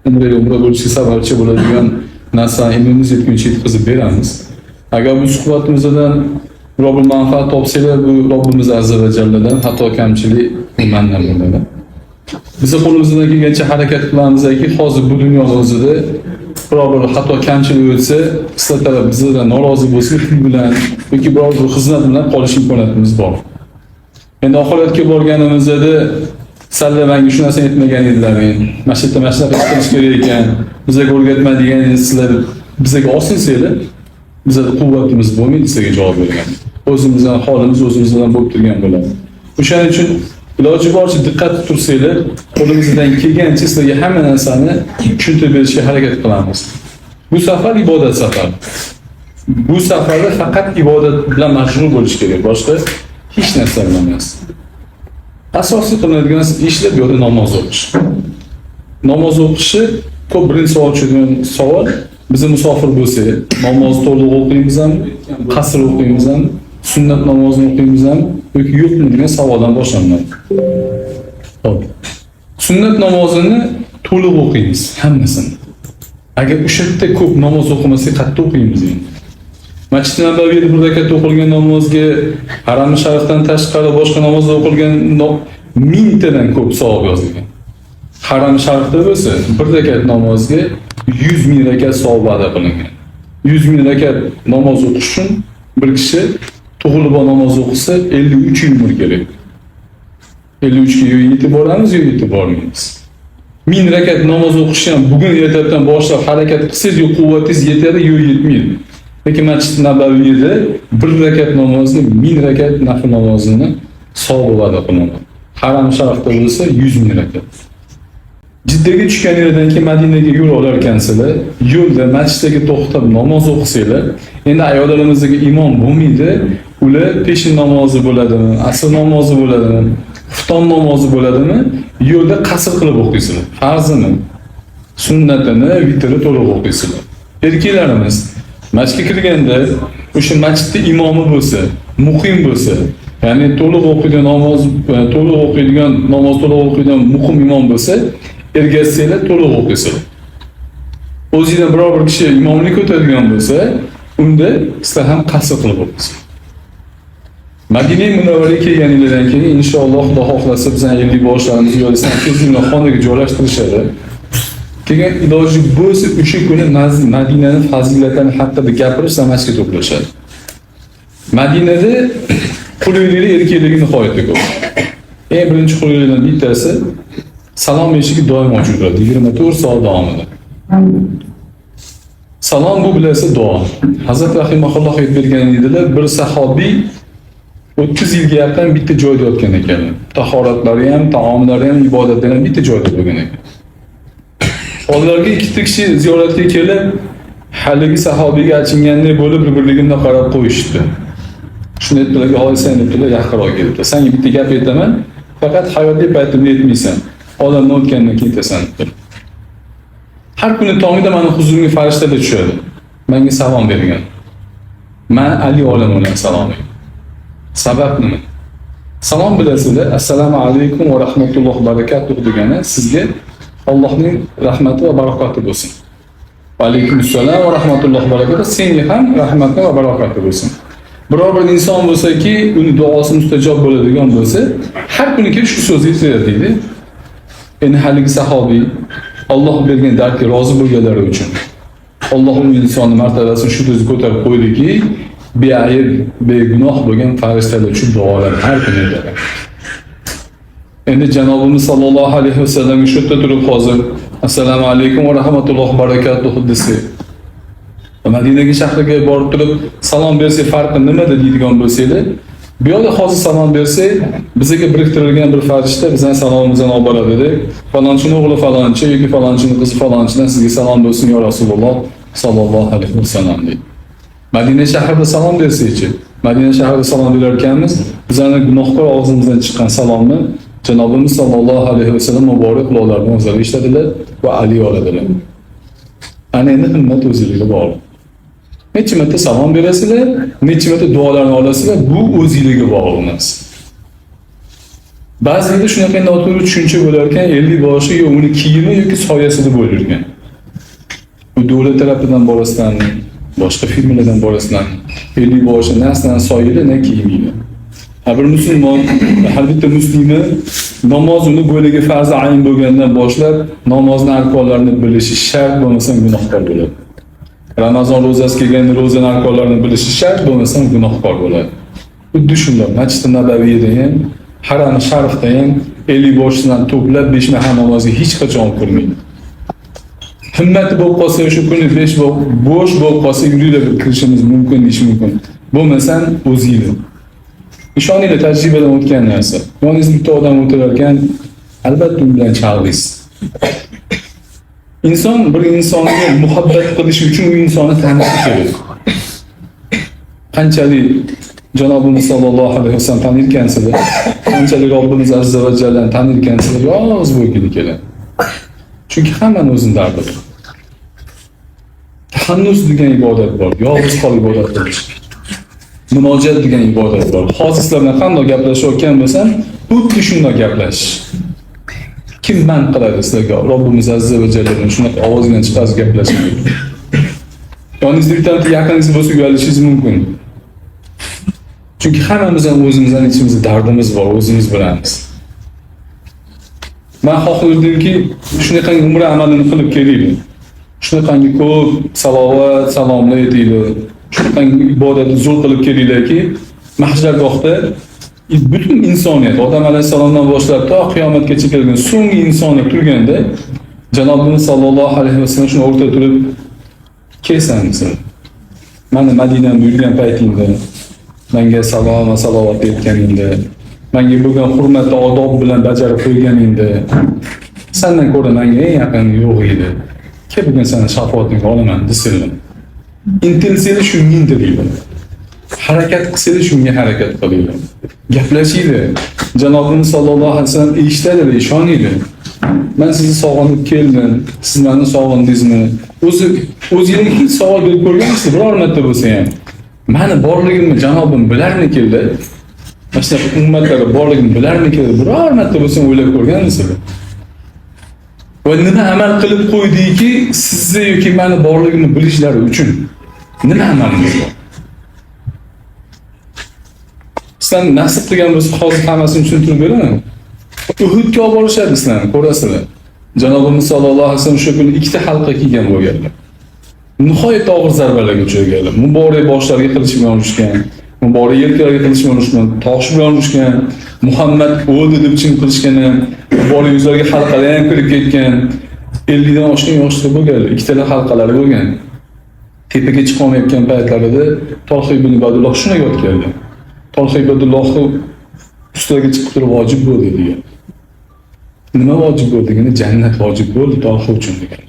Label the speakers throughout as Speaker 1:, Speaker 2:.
Speaker 1: umra bo'lishga sababchi bo'ladigan narsani ilmimiz yetguncha yetkazib beramiz. Agar bu suhbatimizdan biror bir manfaat topsanglar, bu Robbimiz azza va jalladan, xato kamchilik mandan bo'ladi. Biz qo'limizdan kelgancha harakat qilamizki, hozir bu dunyo o'zida biror bir xato kamchilik o'tsa, sizlar taraf bizdan norozi bo'lsa, pul bilan yoki biror bir xizmat bilan qolish imkoniyatimiz bor. Endi oxiratga borganimizda sizlar menga shu narsani aytmagan edilaring, mana shu yerda qilish kerak ekan, bizga o'rgatmadigan sizlar bizga olsinsanglar, bizda quvvatimiz bo'lmaydi sizga javob bergan. O'zimizdan holimiz o'zimizdan bo'lib turgan bo'ladi. O'shaning uchun iloji boricha diqqat tursanglar, qo'limizdan kelgancha sizlarga hamma narsani tushuntirib berishga harakat qilamiz. Bu safar ibodat safari. Bu safarda faqat ibodat bilan mashg'ul bo'lish kerak, boshqa hech narsa bilan emas. Asosiy qilinadigan ishlar bu yerda namoz o'qish. Namoz o'qishi ko'p birinchi savol tushadigan savol. Biz musofir bo'lsak, namozni to'liq o'qiymizmi, qasr o'qiymizmi, sunnat namozini o'qiymizmi yoki yo'qmi degan savoldan boshlanadi. Xo'p. Sunnat namozini to'liq o'qiymiz, hammasini. Agar o'sha yerda ko'p namoz o'qimasak, qayerda o'qiymiz endi? Masjid Nabaviyda bir rakat o'qilgan namozga, Haram-i Sharifdan tashqari boshqa namozda o'qilgan mingtadan ko'p savob yozilgan. Haram-i Sharifda bo'lsa, bir rakat namozga 100 ming rakat savob va'da qilingan. 100 ming rakat namoz o'qish uchun bir kishi tug'ilib namoz o'qisa 53 yil umr kerak. 53 ga yetib boramiz yoki yetib bormaymiz. 1000 rakat namoz o'qishni ham bugun ertadan boshlab harakat qilsangiz, yo'q quvvatingiz yetadi yoki yetmaydi. Lekin Masjid Nabaviyda bir rakat namozni 1000 rakat nafl namozini savob va'da qilinadi. Haram Sharifda bo'lsa 100 ming rakat. Jiddaga tushganingizdan keyin Madinaga yo'l olar ekansizlar, yo'lda masjidga to'xtab namoz o'qisanglar, endi ayollarimizga imom bo'lmaydi, ular peshin namozi bo'ladimi, asr namozi bo'ladimi, xufton namozi bo'ladimi, yo'lda qasr qilib o'qiysizlar. Farzini, sunnatini, vitri to'liq o'qiysizlar. Erkaklarimiz masjidga kirganda o'sha masjidda imomi bo'lsa, muqim bo'lsa, ya'ni to'liq o'qiydigan namoz, to'liq o'qiydigan muqim imom bo'lsa, ergashsanglar to'liq o'qiysizlar. O'zingizdan biror bir kishi imomlik o'tadigan bo'lsa, unda sizlar ham qasr qilib o'qiysizlar. Madina Munavvaraga kelganingizdan keyin inshaalloh Xudo xohlasa bizning 50 boshlarimiz yoki 8 yilni xonaga joylashtirishadi. Keyin iloji bo'lsa o'sha kuni Madinaning fazilatlarini haqida gapirish masjidga to'plashadi. Madinada qulayliklar erkinligi nihoyatda ko'p. Eng birinchi qulayliklardan bittasi salom eshigi doim ochiq turadi 24 soat davomida. Salom bu bilasiz duo. Hazrat rahimahulloh aytib bergan edilar, bir sahobiy 30 yilga yaqin bitta joyda yotgan ekanlar. Tahoratlari ham, taomlari ham, ibodatlari ham bitta joyda bo'lgan ekan. Ularga ikkita kishi ziyoratga kelib, haligi sahobiyga achinganday bo'lib, bir-birlariga qarab qo'yishdi. Shuni aytdilarga, "Hoy sen," dedilar, "yaqinroq kelibdi. Senga bitta gap aytaman, faqat hayotli paytimda aytmaysan. Olamdan o'tgandan keyin aytasan." dedi. Har kuni tongda meni huzurimga farishtalar tushadi. Menga salom bergan. Men Ali olamidan salom berdim. Sabab nima? Salom bilasizlar, assalomu alaykum va rahmatullohi va barakatuh degani sizga Allohning rahmati va barakati bo'lsin. Va alaykum assalom va rahmatullohi va barakatuh, senga ham rahmati va barakati bo'lsin. Biror bir inson bo'lsa-ki, uni duosi mustajob bo'ladigan bo'lsa, har kuni kelib shu so'zni aytadi deydi. Endi haligi sahobiy Alloh bergan dardga rozi bo'lganlari uchun Alloh u insonning martabasini shu o'zi ko'tarib qo'ydiki, beayb, begunoh bo'lgan farishtalar uchun duolar har kuni etadi. Endi Janobimiz sallallohu alayhi vasallamga shu yerda turib hozir assalomu alaykum va rahmatullohi va barakatuh desa, Madinaga shahriga borib turib salom bersa farqi nimada deydigan bo'lsanglar, bu yoqda hozir salom bersak, bizga biriktirilgan bir farishta bizning salomimizni olib boradi. Falonchining o'g'li falonchi yoki falonchining qizi falonchidan sizga salom bo'lsin yo Rasululloh sallallohu alayhi vasallam deydi. Madina shahrida salom bersak-chi, Madina shahrida salom berar ekanmiz, bizning gunohkor og'zimizdan chiqqan salomni Janobimiz sallallohu alayhi vasallam muborak ularning o'zlari eshitadilar va Ali oladilar. Ana endi himmat o'zingizga bog'liq. Necha marta salom berasizlar, necha marta duolarni olasizlar, bu o'zingizga bog'liq emas. Ba'zida shunaqa noto'g'ri tushuncha bo'lar ekan, 50 boshi yo uni kiyimi yoki soyasida bo'lar ekan. Bu davlat tarafidan borasidan, boshqa firmalardan borasidan 50 boshi narsadan soyida ne kiymaydi. Har bir musulmon, har bitta muslima namoz uni bo'yligi farzi ayn bo'lgandan boshlab namozning arkonlarini bilishi shart, bo'lmasa gunohkor bo'ladi. Ramazon ro'zasi kelganda ro'zaning arkonlarini bilishi shart, bo'lmasa gunohkor bo'ladi. Xuddi shunday Masjid Nabaviyda ham, Haram Sharifda ham 50 boshdan to'plab 5 mahal namozga hech qachon qilmaydi. Himmati bo'lib qolsa, shu kuni 5 bo'sh bo'lib qolsa, yuringlar kirishimiz mumkin, ish mumkin. Bo'lmasa o'zinglar. Ishoninglar, tajribadan o'tgan narsa. Yolg'iz bitta odam o'tirar ekan, albatta u bilan chalg'iysiz. Inson bir insonga muhabbat qilish uchun u insonni tanishi kerak. Qanchalik Janobimiz sallallohu alayhi vasallam tanirkansizlar, qanchalik Robbimiz azza va jallani tanirkansizlar, yolg'iz bo'lgani keladi. Chunki hammaning o'zining dardi bor. Tahannus degan ibodat bor, yolg'iz qolib ibodat qilish. Munojat degan ibodat bor. Hozir sizlar bilan qanday gaplashayotgan bo'lsam, xuddi shunday gaplash. Kim man qiladi sizlarga? Robbimiz azza va jalladan shunaqa ovoz bilan chiqarib gaplashmaydi. Yoningizda bitta yaqiningizga bo'lsa uyalishingiz mumkin. Chunki hammamiz ham o'zimizdan ichimizda dardimiz bor, o'zimiz bilamiz. Men xohlardimki, shunaqangi umra amalini qilib kelaylik. Shunaqangi ko'p salovat, salomlar aytaylik. Shunaqangi ibodatni zo'r qilib kelaylikki, mahshargohda butun insoniyat, Odam alayhisalomdan boshlab to qiyomatgacha kelgan so'nggi insoniyat turganda, Janobimiz sallallohu alayhi vasallam shuni o'rtada turib, kelsangiz, mana Madinadan yurgan paytingda, menga salom va salovat aytganingda, menga bo'lgan hurmatli odob bilan bajarib qo'yganingda, sendan ko'ra menga eng yaqin yo'q edi. Ke bugun seni shafoatingga olaman desinlar. Intilsanglar shunga intilinglar. Harakat qilsanglar shunga harakat qilinglar. Gaplashinglar. Janobimiz sallallohu alayhi vasallam eshitadilar, ishoninglar. Men sizni sog'inib keldim, siz meni sog'indingizmi? O'zingizga hech savol berib ko'rganmisiz biror marta bo'lsa ham? Meni borligimni Janobim bilarmikinda? Mana ummatlarga borligimni bilarmikinda biror marta bo'lsa o'ylab ko'rganmisiz? Va nima amal qilib qo'ydiki, sizni yoki meni borligimni bilishlari uchun nima amalimiz bor? Sizlar nasib qilgan bo'lsa, hozir hammasini tushuntirib beraman. Uhudga olib borishadi sizlarni, ko'rasizlar. Janobimiz sallallohu alayhi vasallam shu kuni ikkita halqa kiygan bo'lganlar. Nihoyat og'ir zarbalarga uchraganlar. Muborak boshlariga qilich bilan urishgan, muborak yelkalariga qilich bilan urishgan, tosh bilan urishgan, Muhammad o'ldi deb chin qilishgan, muborak yuzlariga halqalar ham kirib ketgan. 50 dan oshgan yoshlar bo'lganlar, ikkita halqalari bo'lgan. Tepaga chiqa olmayotgan paytlarida Talha ibn Ubaydulloh shuna yotganlar. Talha ibn Ubaydulloh ustiga chiqib turib vojib bo'ldi degan. Nima vojib bo'ldi degani, jannat vojib bo'ldi Talha uchun degan.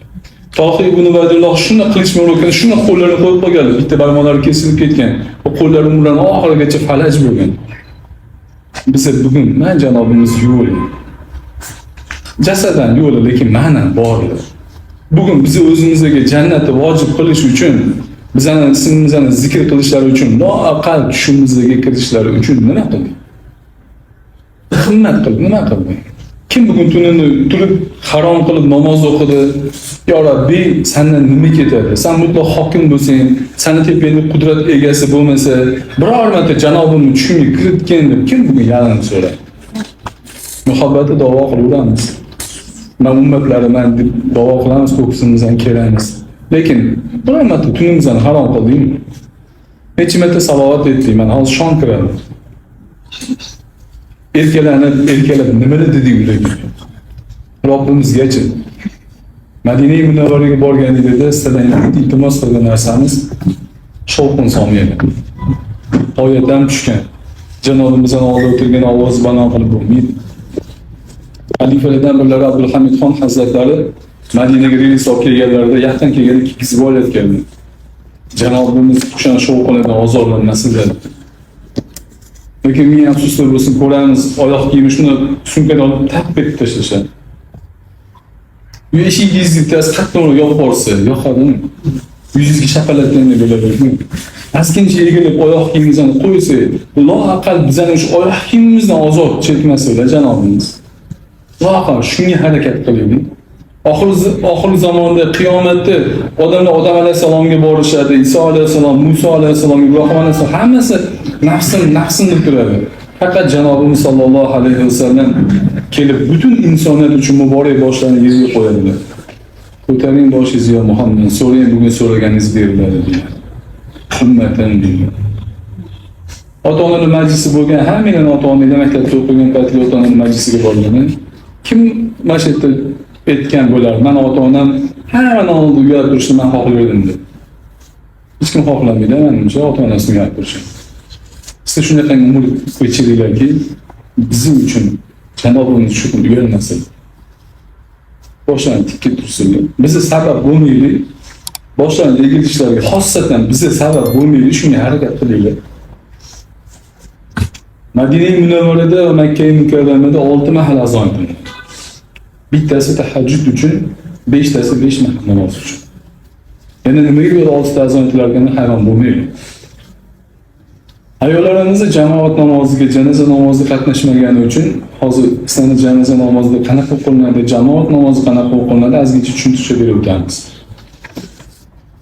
Speaker 1: Talha ibn Ubaydulloh shuni qilishni o'rgan, shuni qo'llarini qo'yib qo'ygan, bitta barmoqlari kesilib ketgan. O qo'llari umrdan oxirigacha falaj bo'lgan. Biz bugun men Janobimiz yo'l. Jasadan yo'li, lekin ma'nan borlar. Bugun biz o'zimizga jannatni vojib qilish uchun, bizani ismimizni zikr qilishlari uchun, noaqal tushimizga kirishlari uchun nima qildik? Himmat qilib, nima qildik? Kim bugun tunini turib harom qilib namoz o'qidi? Ya Rabbi, sendan nima ketadi? Sen mutlaq hokim bo'lsang, seni tepangda qudrat egasi bo'lmasa, biror marta Janobimni tushimga kiritgan deb kim bugun yalinib so'raydi? Muhabbatni da'vo qilaveramiz. Men ummatlarman deb da'vo qilamiz, ko'ksimizdan kelamiz. Lekin biror marta tunimizni harom qildingmi? Necha marta salovat aytdik, men hozir shon kiraman. Erkalanib nimalar dedik ularga? Robbimizgacha. Madina Munavvaraga borganingizda sizlardan iltimos qilgan narsamiz shovqin solmaydi. Oyatdan tushgan. Janobimizdan oldida o'tirgan ovoz baland qilib bo'lmaydi. Xalifalardan birlari Abdulhamidxon hazratlari Madinaga reys olib kelganlarida yaqin kelganda kikizib olayotganlar. Janobimiz o'shan shovqinlardan ozorlanmasin dedi. Lekin men afsuslar bo'lsin, ko'ramiz, oyoq kiyimi shuni sumkadan olib taq etib tashlashadi. Bu eshigingizni bittasi qattiqroq yopib borsa, yoqadimi? yuzingizga shapalatgandek bo'ladimi? Askincha egilib oyoq kiyimingizni qo'ysak, loaqal bizning shu oyoq kiyimimizdan ozod chekmaslar Janobimiz. Loaqal shunga harakat qilaylik. Oxir zamonda qiyomatda odamlar Odam alayhisalomga borishadi, Iso alayhisalom, Muso alayhisalom, Ibrohim alayhisalom hammasi nafsin deb turadi. Faqat Janobimiz sallallohu alayhi vasallam kelib butun insoniyat uchun muborak boshlarni yerga qo'yadilar. Ko'taring boshingizni yo Muhammad, so'rang bugun so'raganingiz beriladi deydi. Ummatim deydi. Ota-onalar majlisi bo'lgan, hammaning ota-onalar maktabda o'qigan paytda ota-onalar majlisiga borganman. Kim mana shu yerda aytgan bo'lar, men ota-onam hamma oldida uyalib turishni men xohlardim deb. Hech kim xohlamaydi, menimcha ota-onasini uyalib turishni. Siz shunday umr kechirdilarki, bizim uchun Janobimiz shu kun uyalmasin. Boshlarni tikka tursinlar. Bizni sabab bo'lmaylik. Boshlarni egilishlariga xosatan bizni sabab bo'lmaylik, shunga harakat qilaylik. Madina Munavvarada va Makka Mukarramada 6 mahal azon qilinadi. Bittasi tahajjud uchun, 5tasi 5 mahal namoz uchun. Yana nimaga yo'l 6 ta azon qilarganda hayron bo'lmaylik. Ayollarimizni jamoat namoziga, janoza namoziga qatnashmagani uchun hozir sizlarni janoza namozida qanaqa o'qilinadi, jamoat namozi qanaqa o'qilinadi, ozgincha tushuntirib berib o'tamiz.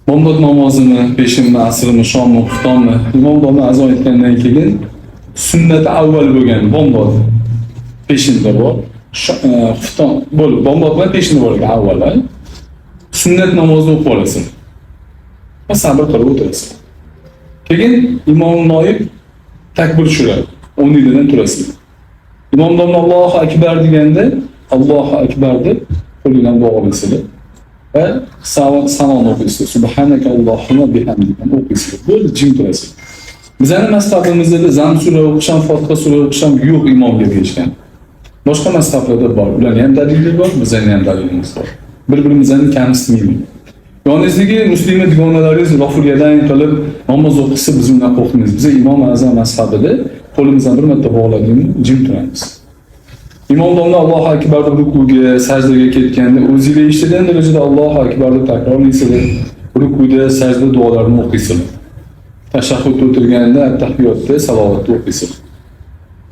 Speaker 1: Bomdod namozini, peshinmi, asrmi, shommi, xuftonmi, imom domla azon aytgandan keyin sunnati avval bo'lgan bomdod peshinda bor, xufton bo'lib, bomdod bilan peshinda bor avval. Sunnat namozini o'qib olasan. Va sabr qilib o'tirasan. Keyin imom noib takbir tushiradi. 10 yildan turasiz. Imom domla Allohu akbar deganda Allohu akbar deb qo'lingizdan bog'laysiz. Va salom o'qiysiz. Subhanaka Allohumma bihamdika o'qiysiz. Bo'ldi, jim turasiz. Bizning mazhabimizda zam sura o'qisham, Fotiha sura o'qisham yo'q imomga deyishgan. Boshqa mazhablarda bor. Ularning ham dalili bor, bizning ham dalilimiz bor. Bir-birimizni kamsitmaylik. Yolg'izligi musulmon dugonalaringiz g'ofuriyatdan qilib namoz o'qisa biz undan qo'rqmaymiz. Biz Imom Azam mazhabida qo'limizdan bir marta bog'ladikmi, jim turamiz. Imom domla Allohu akbar deb rukuga, sajdaga ketganda o'zingiz eshitgan darajada Allohu akbar deb takrorlaysizlar. Rukuda, sajda duolarini o'qiysizlar. Tashahhud o'tirganda at-tahiyotda salovatni o'qiysizlar.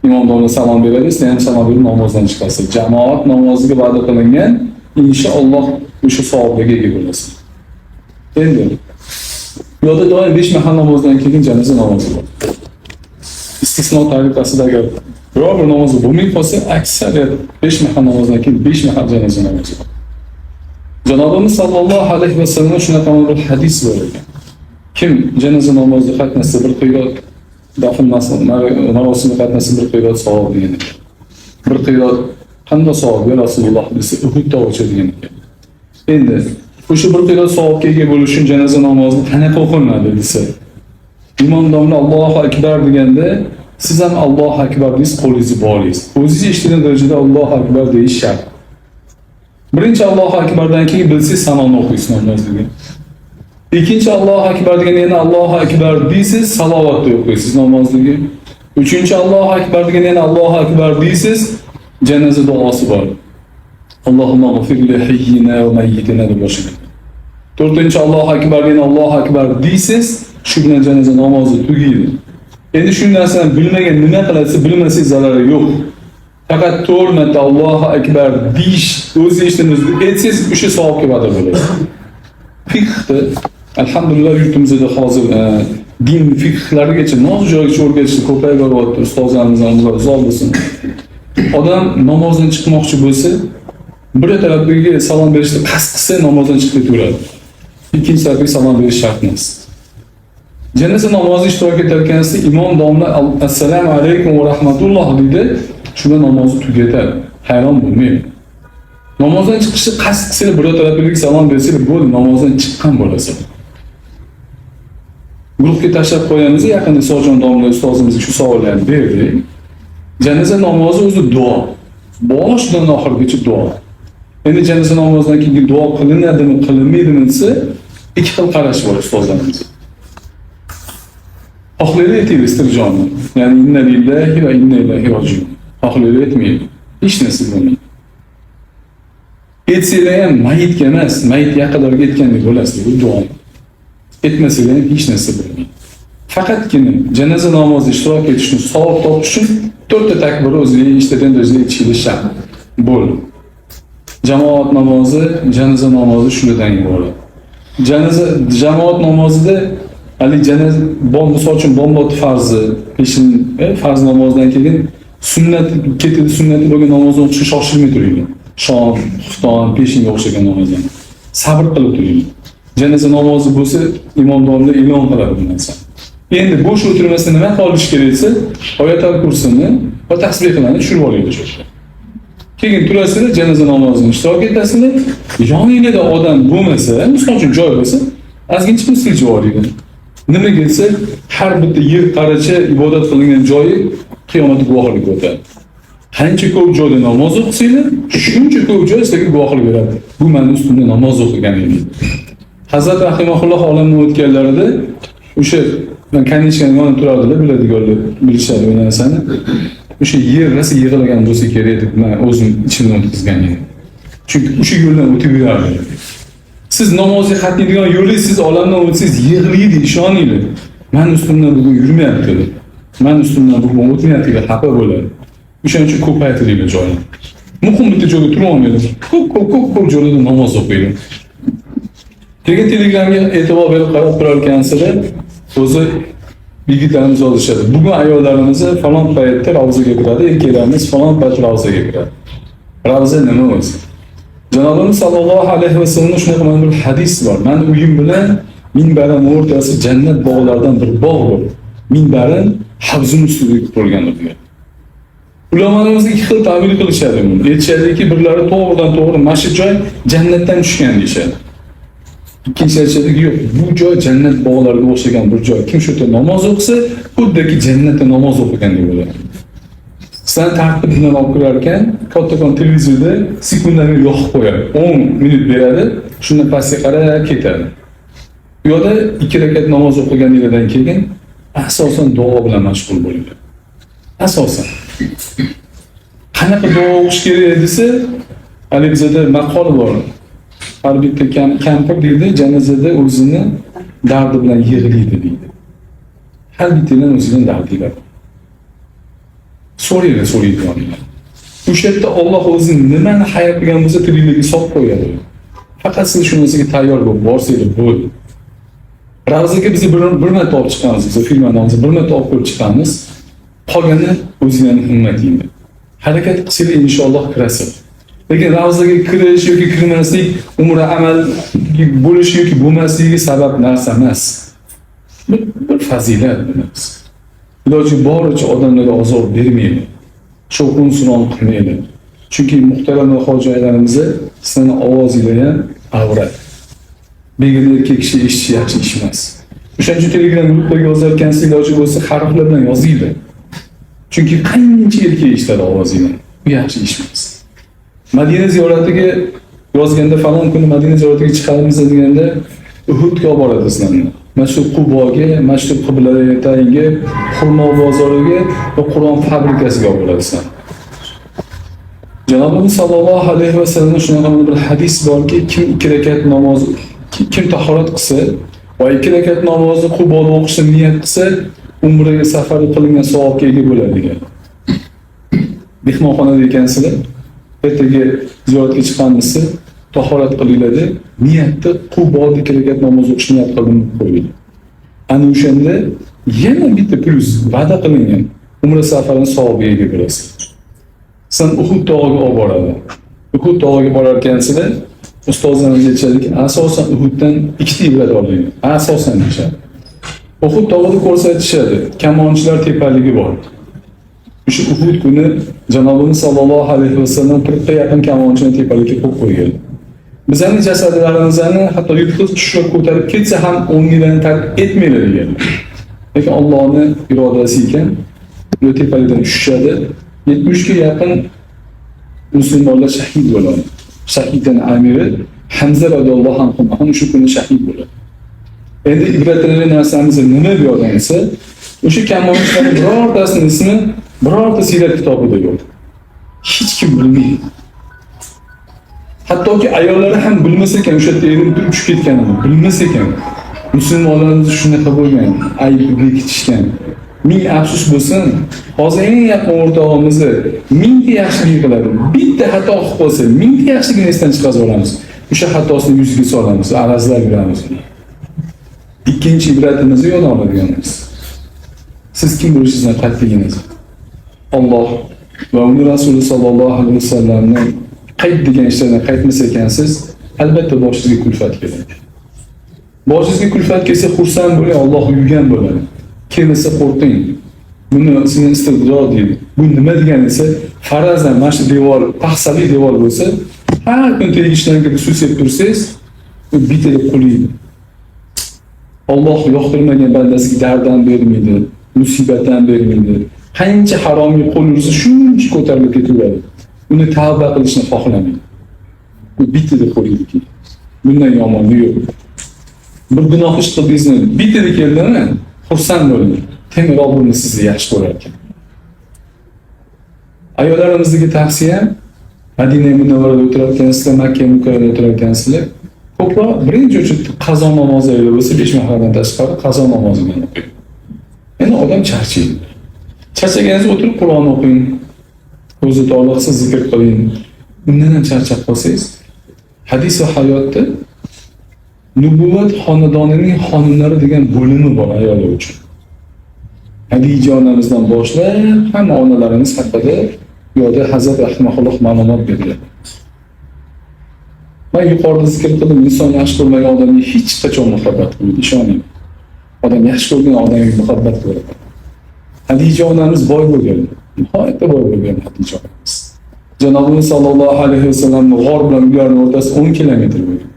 Speaker 1: Imom domla salom beradi, siz ham salom berib namozdan chiqasiz. Jamoat namoziga va'da qilingan inshaalloh o'sha savobga ega bo'lasiz. Endi yo'lda doim 5 mahal namozdan keyin janoza namozi bor. Istisno tariqasida agar biror bir namoz bo'lmay qolsa, aksariyat 5 mahal namozdan keyin 5 mahal janoza namozi bor. Janobimiz sallallohu alayhi vasallam shunaqa bir hadis bor ekan. Kim janoza namozida qatnashsa bir qiyrot, dafn marosimida qatnashsa bir qiyrot savob degan ekan. Bir qiyrot qanday savob Rasululloh desa Uhud tog'icha degan ekan. Endi o'sha bir qiyrot savobga ega bo'lish uchun janoza namozini qanaqa o'qilinadi desa, imom domla Allohu akbar deganda siz ham Allohu akbar deysiz, qo'lingizni bog'laysiz. O'zingiz eshitgan darajada Allohu akbar deyish shart. Birinchi Allohu akbardan keyin bilsangiz salomni o'qiysiz namozga. Ikkinchi Allohu akbar deganda yana Allohu akbar deysiz, salovatni o'qiysiz namozga. Uchinchi Allohu akbar deganda yana Allohu akbar deysiz, janoza duosi bor. Allohumma g'fir li hayyina va mayyitina deb boshlaydi. To'rtinchi Allohu akbar deganda Allohu akbar deysiz, shu bilan janoza namozi tugaydi. Endi shu narsani bilmagan nima qilasiz, bilmasangiz zarari yo'q. Faqat 4 marta Allohu akbar deyish, o'z eshitishingizda aytsangiz o'sha savobga va'da bo'lasiz. Fiqhda alhamdulillah yurtimizda hozir din fiqhlarigacha noz joygacha o'rgatishni ko'payib boryapti. Ustozlarimiz ham uzoq bo'lsin. Odam namozdan chiqmoqchi bo'lsa, bir tarafiga salom berishni qasd qilsa namozdan chiqib ketaveradi. Ikkinchi tarafiga salom berish shart emas. Janoza namozida ishtirok etayotganingizda imom domla assalomu alaykum va rahmatulloh deydi, shunda namozni tugatadi. Hayron bo'lmang. Namozdan chiqishni qasd qilsa, bir tarafiga salom bersa, bo'ldi, namozdan chiqqan bo'lasiz. Guruhga tashlab qo'yamiz, yaqinda Sojon domla ustozimizga shu savollarni berdik. Janoza namozi o'zi duo. Boshidan oxirigacha duo. Endi janoza namozidan keyin duo qilinadimi, qilinmaydimi desa, ikki xil qarash bor ustozlarimiz. Xohlaydi aytaylik istirjoni. Ya'ni inna lillahi va inna ilayhi rojiun. Xohlaydi aytmaydi. Hech narsa bo'lmaydi. Aytsanglar ham mayitga emas, mayit yaqinlarga aytgandek bo'lasiz, bu duo. etmasanglar ham hech narsa bo'lmaydi. Faqatgina janoza namozida ishtirok etishni savob topish uchun 4 ta takbir o'ziga eshitadigan darajada aytishingiz shart. Bo'ldi. Jamoat namozi, janoza namozi shulardan iborat. Jamoat namozida hali janoza misol uchun bomdod farzi, peshin farz namozidan keyin sunnat ketadi, sunnati bo'lgan namozni o'qishga shoshilmay turinglar. Shom, xufton, peshinga o'xshagan namozdan. Sabr qilib turinglar. Janoza namozi bo'lsa, imom domla e'lon qiladi bu narsani. Endi bo'sh o'tirmasdan nima qilish kerak desa, oyatul kursini va tasbihlarni tushirib olaylik o'sha. Keyin turasizlar, janoza namozini ishtirok etasizlar. Yoningizda odam bo'lmasa, misol uchun joy bo'lsa, ozgincha silji olaylik. Nima desa, har bitta yer qaracha ibodat qilingan joyi qiyomat guvohlik o'tadi. Qancha ko'p joyda namoz o'qisanglar, shuncha ko'p joy sizlarga guvohlik beradi. Bu men ustimda namoz o'qiganim. Hazrat rahimahulloh olamdan o'tganlarida o'sha men kanishgan yonib turardilar, biladiganlar bilishadi bu narsani. O'sha yer rosa yig'ilgan bo'lsa kerak deb men o'zim ichimdan o'tkazgan edim. Chunki o'sha yo'ldan o'tib yurardim. Siz namozga qatnaydigan yo'lingiz siz olamdan o'tsangiz yig'laydi, ishoninglar. Men ustimdan bugun yurmayapti. Men ustimdan bugun o'tmayapti, xafa bo'ladi. O'shaning uchun ko'paytiringlar joyni. Muhim bitta joyga turib olmaydi. Ko'p joylarda namoz o'qiydi. Keyin Telegramga e'tibor berib qarab turarkansizlar, o'zi yigitlarimiz yozishadi. Bugun ayollarimiz falon paytda ravzaga kiradi, erkaklarimiz falon paytda ravzaga kiradi. Ravza nima o'zi? Janobimiz sallallohu alayhi va sallam shunaqa bir hadis bor. Men uyim bilan minbarim o'rtasi jannat bog'laridan bir bog' bor. Minbarim havzun ustida qurilgandir degan. Ulamolarimiz ikki xil ta'bir qilishadi buni. Aytishadiki, birlari to'g'ridan-to'g'ri mana shu joy jannatdan tushgan deyshadi. Ikkinchi aytishadiki, yo'q, bu joy jannat bog'lariga o'xshagan bir joy. Kim shu yerda namoz o'qisa, xuddiki jannatda namoz o'qigandek bo'ladi. Sen tartib bilan olib kirar ekan, kattakon televizorda sekundani yoqib qo'yadi. 10 minut beradi, shundan pastga qarab ketadi. Bu yerda 2 rakat namoz o'qiganingizdan keyin asosan duo bilan mashg'ul bo'linglar. Asosan qanaqa duo o'qish kerak desa, hali bizda maqol bor. Har bitta kampir deydi, janozada o'zini dardi bilan yig'laydi deydi. Har bittadan o'zining dardi bor. So'raylar. O'sha yerda Alloh o'zi nimani hayot qilgan bo'lsa, tiriklikka solib qo'yadi. Faqat siz shu narsaga tayyor bo'lib borsanglar bo'ldi. Ravzaga biz bir marta olib chiqamiz, biz filmlarimizni bir marta olib ko'rib chiqamiz. Qolgani o'zingizning himmatingizda. Harakat qilsanglar inshaalloh kirasiz. Lekin ravzaga kirish yoki kirmaslik umra amal bo'lishi yoki bo'lmasligi sabab narsa emas. Bir fazilat emas. Iloji boricha odamlarga azob bermaydi. Shovqin-suron qilmaydi. Chunki muhtaram hojilarimiz sizning ovozingizlar ham avrat. Begona erkak kishi eshitishi yaxshi ish emas. O'shaning uchun Telegram gruppaga yozarkansiz, iloji bo'lsa harflar bilan yozinglar. Chunki qancha erkak eshitadi ovozingizni. Bu yaxshi ish emas. Madina ziyoratiga yozganda falon kuni Madina ziyoratiga chiqamiz deganda Uhudga olib boradi sizlarni. Mashhur Quboga, mashhur qiblaga tayinga, xurmo bozoriga va Qur'on fabrikasiga olib boradi sizlarni. Janobimiz sallallohu alayhi va sallam shunaqa bir hadis borki, kim 2 rakat namoz, kim tahorat qilsa va 2 rakat namozni Quboda o'qishni niyat qilsa, umraga safar qilingan savobga ega bo'ladi degan. Mehmonxonada ekansizlar, ertaga ziyoratga chiqqanmizsa, tahorat qilinglar, niyatda Quboda 2 rakat namoz o'qishni niyat qildim qo'ying. Ana o'shanda yana bitta plus va'da qilingan umra safarining savobiga ega bo'lasiz. Sen Uhud tog'iga olib boradi. Uhud tog'iga borar ekansizlar, ustozlarimiz aytishadiki, asosan Uhuddan 2 ta ibrat oling. Asosan deyishadi. Uhud tog'ida ko'rsatishadi, kamonchilar tepaligi bor. O'sha Uhud kuni Janobimiz sallallohu alayhi va sallam 40 ta yaqin kamonchini tepalikka qo'yib qo'ygan. Bizning jasadlarimizni hatto yutqizib tushirib ko'tarib ketsa ham o'nglarni tark etmaylar degan. Lekin Allohning irodasi ekan, bu tepalikdan tushishadi. 70 ga yaqin musulmonlar shahid bo'ladi. Shahiddan amiri Hamza radhiyallohu anhu ham shu kuni shahid bo'ladi. Endi ibratli narsamiz nima bu yerda esa, o'sha kamonchilar birortasining ismi birorta siyrat kitobida yo'q. Hech kim bilmaydi. Hattoki ayollari ham bilmas ekan, o'sha yerda erim turib tushib ketganini bilmas ekan. Musulmonlarimiz shunaqa bo'lgan, ayb bekitishgan. Ming afsus bo'lsin, hozir eng yaqin o'rtog'imizni mingta yaxshilik qiladi. Bitta xato qilib qolsa, mingta yaxshilikni esdan chiqarib olamiz. O'sha xatosini yuziga solamiz, arazlab yuramiz. Ikkinchi ibratimizni yo'l oladiganmiz. Siz kim bo'lishingizdan qat'iygingiz. Alloh va uning Rasuli sallallohu alayhi vasallamning qayt degan ishlardan qaytmas ekansiz, albatta boshingizga kulfat keladi. Boshingizga kulfat kelsa xursand bo'ling, Alloh uygan bo'ladi. Kelsa qo'rqing. Buni sizning istidro deydi. Bu nima degani esa, farazan mana shu devor, paxsali devor bo'lsa, har kun tegishdan kirib suv sepib tursangiz, u bitta quliydi. Alloh yoqtirmagan bandasiga darddan bermaydi, musibatdan bermaydi. Qancha haromga qo'l ursa, shuncha ko'tarilib ketaveradi. Uni tavba qilishni xohlamaydi. Bu bitta quliydi. Bundan yomoni yo'q. Bir gunoh ish qildingizmi, bitta keldimi? Xursand bo'ling. Temir Robbimiz sizni yaxshi ko'rar ekan. Ayollarimizga tavsiyam, Madina Munavvarada o'tirayotgansizlar, Makka Mukarramada o'tirayotgansizlar, ko'proq birinchi uchun qazo namozlari bo'lsa 5 mahradan tashqari qazo namozini o'qing. Endi odam charchaydi. Charchaganingizda o'tirib Qur'on o'qing. O'zi to'liqsiz zikr qiling. Undan ham charchab qolsangiz, hadis va hayotda Nubuvat xonadonining xonimlari degan bo'limi bor ayollar uchun. Hadija onamizdan boshlab hamma onalarimiz haqida yo'da Hazrat rahimahulloh ma'lumot berdilar. Men yuqorida zikr qildim, inson yaxshi ko'rmagan odamga hech qachon muhabbat qilmaydi, ishoning. Odam yaxshi ko'rgan odamga muhabbat qiladi. Hadija onamiz boy bo'lgan, nihoyatda boy bo'lgan Hadija onamiz. Janobimiz sallallohu alayhi vasallamning g'or bilan ularning o'rtasi 10 kilometr bo'lgan.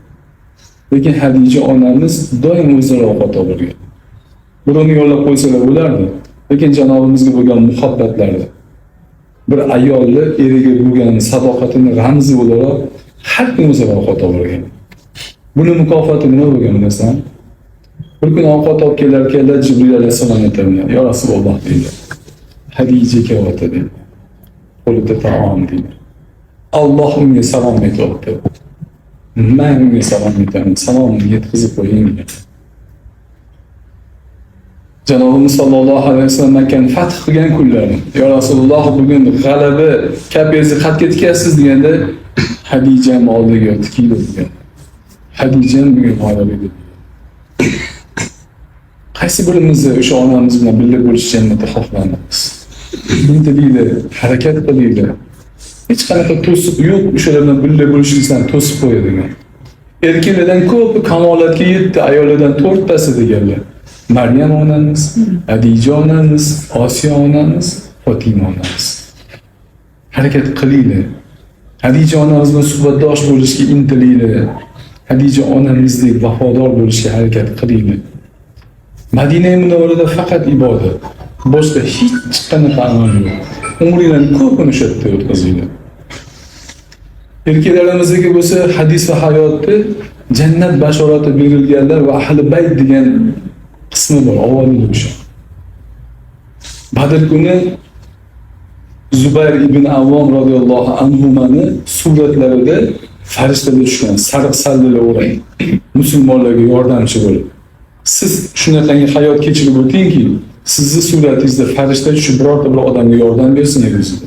Speaker 1: Lekin Hadija onamiz doim o'zaro ovqat olgan. Birovni yo'llab qo'ysalar bo'lardi. Lekin Janobimizga bo'lgan muhabbatlari, bir ayolni eriga bo'lgan sadoqatini ramzi o'laroq har kun o'zaro ovqat olgan. Buni mukofoti nima bo'lgan bilasan? Bir kun ovqat olib kelar Jibril alayhisalom aytadilar: "Ya Rasululloh" deydi. Hadija kelyapti deydi. Qo'lida taom deydi. Alloh unga salom aytyapti. Men unga salom aytaman, salomni yetkazib qo'ying dedi. Janobimiz sallallohu alayhi vasallam Makkani fath qilgan kunlari, "Ya Rasululloh, bugun g'alaba kapingizni qatga tikyapsiz" deganda, Hadija oldiga tikildi degan. Hadija bugun g'alaba dedi. Qaysi birimiz o'sha onamiz bilan birga bo'lish jannatni xohlaymiz? Intilinglar, harakat qilinglar. Hech qanaqa to'siq yo'q, o'shalar bilan birga bo'lishingizdan to'sib qo'yadigan. Erkaklardan ko'p kamolatga yetdi, ayollardan 4 tasi deganlar. Maryam onamiz, Hadija onamiz, Osiyo onamiz, Fatima onamiz. Harakat qilinglar. Hadija onamiz bilan suhbatdosh bo'lishga intilinglar. Hadija onamizdek vafodor bo'lishga harakat qilinglar. Madina Munavvarada faqat ibodat, boshqa hech qanaqa amal yo'q. Umringlarni ko'pini o'sha yerda o'tkazinglar. Erkaklarimizga bo'lsa hadis va hayotda jannat bashorati berilganlar va ahli bayt degan qismi bor, avvaliga o'sha. Badr kuni Zubayr ibn Avvom radhiyallohu anhumani suratlarida farishtalar tushgan, sariq sallalar o'rang, musulmonlarga yordamchi bo'lib. Siz shunaqangi hayot kechirib o'tingki, sizni suratingizda farishta tushib birorta bir odamga yordam bersin o'zida.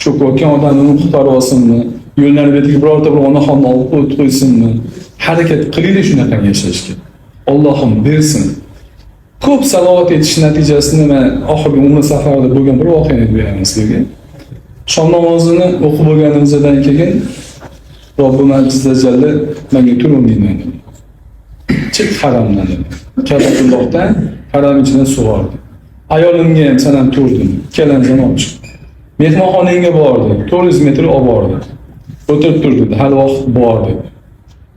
Speaker 1: Cho'kayotgan odamni qutqarib olsinmi, yo'llarni betiga birorta bir onaxonni olib o'tib qo'ysinmi? Harakat qilinglar shunaqangi yashashga. Allohim bersin. Ko'p salovat etish natijasida men oxirgi umra safarida bo'lgan bir voqeani beraman sizga. Shom namozini o'qib bo'lganimizdan keyin Robbim azza jalla menga turing dedi. Chiq haramdan dedi. Kabatullohdan haram ichidan sug'ordi. Ayolimga ham sen ham turdin. Ikkalamizni olib chiqdi. Mehmonxonangga bordi. 400 metr olib bordi. O'tirib turdi. Hali vaqt bordi.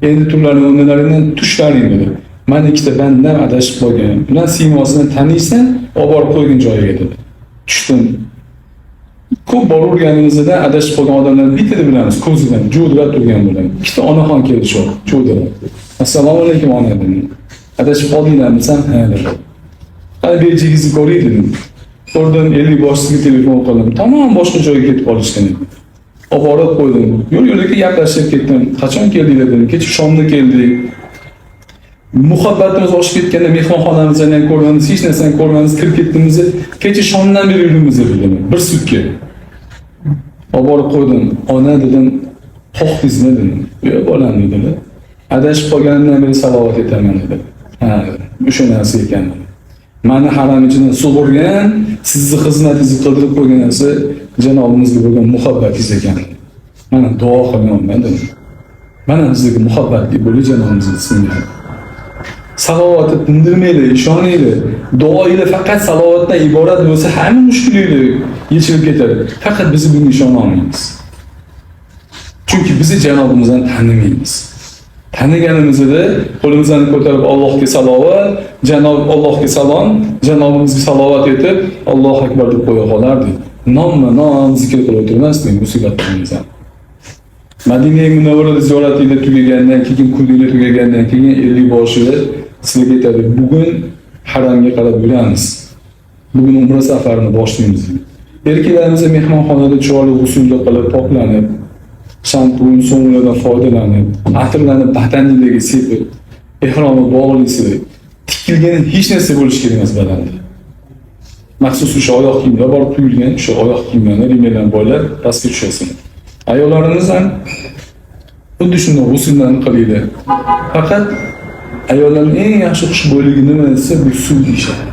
Speaker 1: Endi turlarni o'rnlaridan tushlaring dedi. Men ikkita bandam adashib qolgan. Ular siymosini taniysan, olib borib qo'ygan joyiga dedi. Tushdim. Ko'p boraverganimizda adashib qolgan odamlarni bitta bilamiz, ko'zidan jo'dirab turgan bo'ladi. Ikkita onaxon keldi shu, jo'dirab. Assalomu alaykum ona dedim. Adashib qoldinglarmi desam, ha dedi. Qani bejigingizni ko'ring dedim. Oradan 50 boshsiga telefon qildim. Tamom boshqa joyga ketib qolishgan edi. Olib borib qo'ydim. Yo'l-yo'lakka gaplashib ketdim. Qachon keldinglar dedim. Kecha shomda keldik. Muhabbatimiz oshib ketganda mehmonxonamizdan ham ko'rganmiz, hech narsani ko'rganmiz, kirib ketdimiz. Kecha shomdan beri yurimiz dedim. Bir sutka. Olib borib qo'ydim. Ona dedim, "Xo'xdingizmi?" dedim. "Yo'q, bolam" dedilar. "Adashib qolganimdan beri salovat etaman" dedi. "Ha, o'sha narsa ekan." Mani haram ichida sug'urgan, sizni xizmatingizni qildirib qo'ygan narsa janobimizga bo'lgan muhabbatingiz ekan. Mana duo qilyapman dedim. Mana bizga muhabbatli bo'ling janobimizga isminglar. Salovati tindirmaydi, ishoninglar. Duoinglar faqat salovatdan iborat bo'lsa, hamma mushkulinglar yechilib ketadi. Faqat biz bunga ishona olmaymiz. Chunki biz janobimizdan tanimaymiz. Taniganimizda qo'limizni ko'tarib Allohga salovat, janob Allohga salom, janobimizga salovat etib, Allohu akbar deb qo'ya qolardik. Nom zikr qilib o'tirmasdik musibatlarimizdan. Madina Munavvarada ziyoratingiz tugagandan keyin, kuningiz tugagandan keyin 50 boshida sizga aytadi, bugun haramga qarab yuramiz. Bugun umra safarini boshlaymiz. Erkaklarimiz mehmonxonada chiroyli g'usulga qilib, poklanib, shampun, so'nglardan foydalanib, atirlarni badanlariga sepib, ehromni bog'lisi, tikilgan hech narsa bo'lish kerak emas badanda. Maxsus o'sha oyoq kiyimlar borib tuyulgan, o'sha oyoq kiyimlarni rimlardan bo'ylab pastga tushasin. Ayollarimiz ham xuddi shunday g'usullarni qiladi. Faqat ayollarning eng yaxshi xushbo'yligi nima desa, bu suv deyishadi.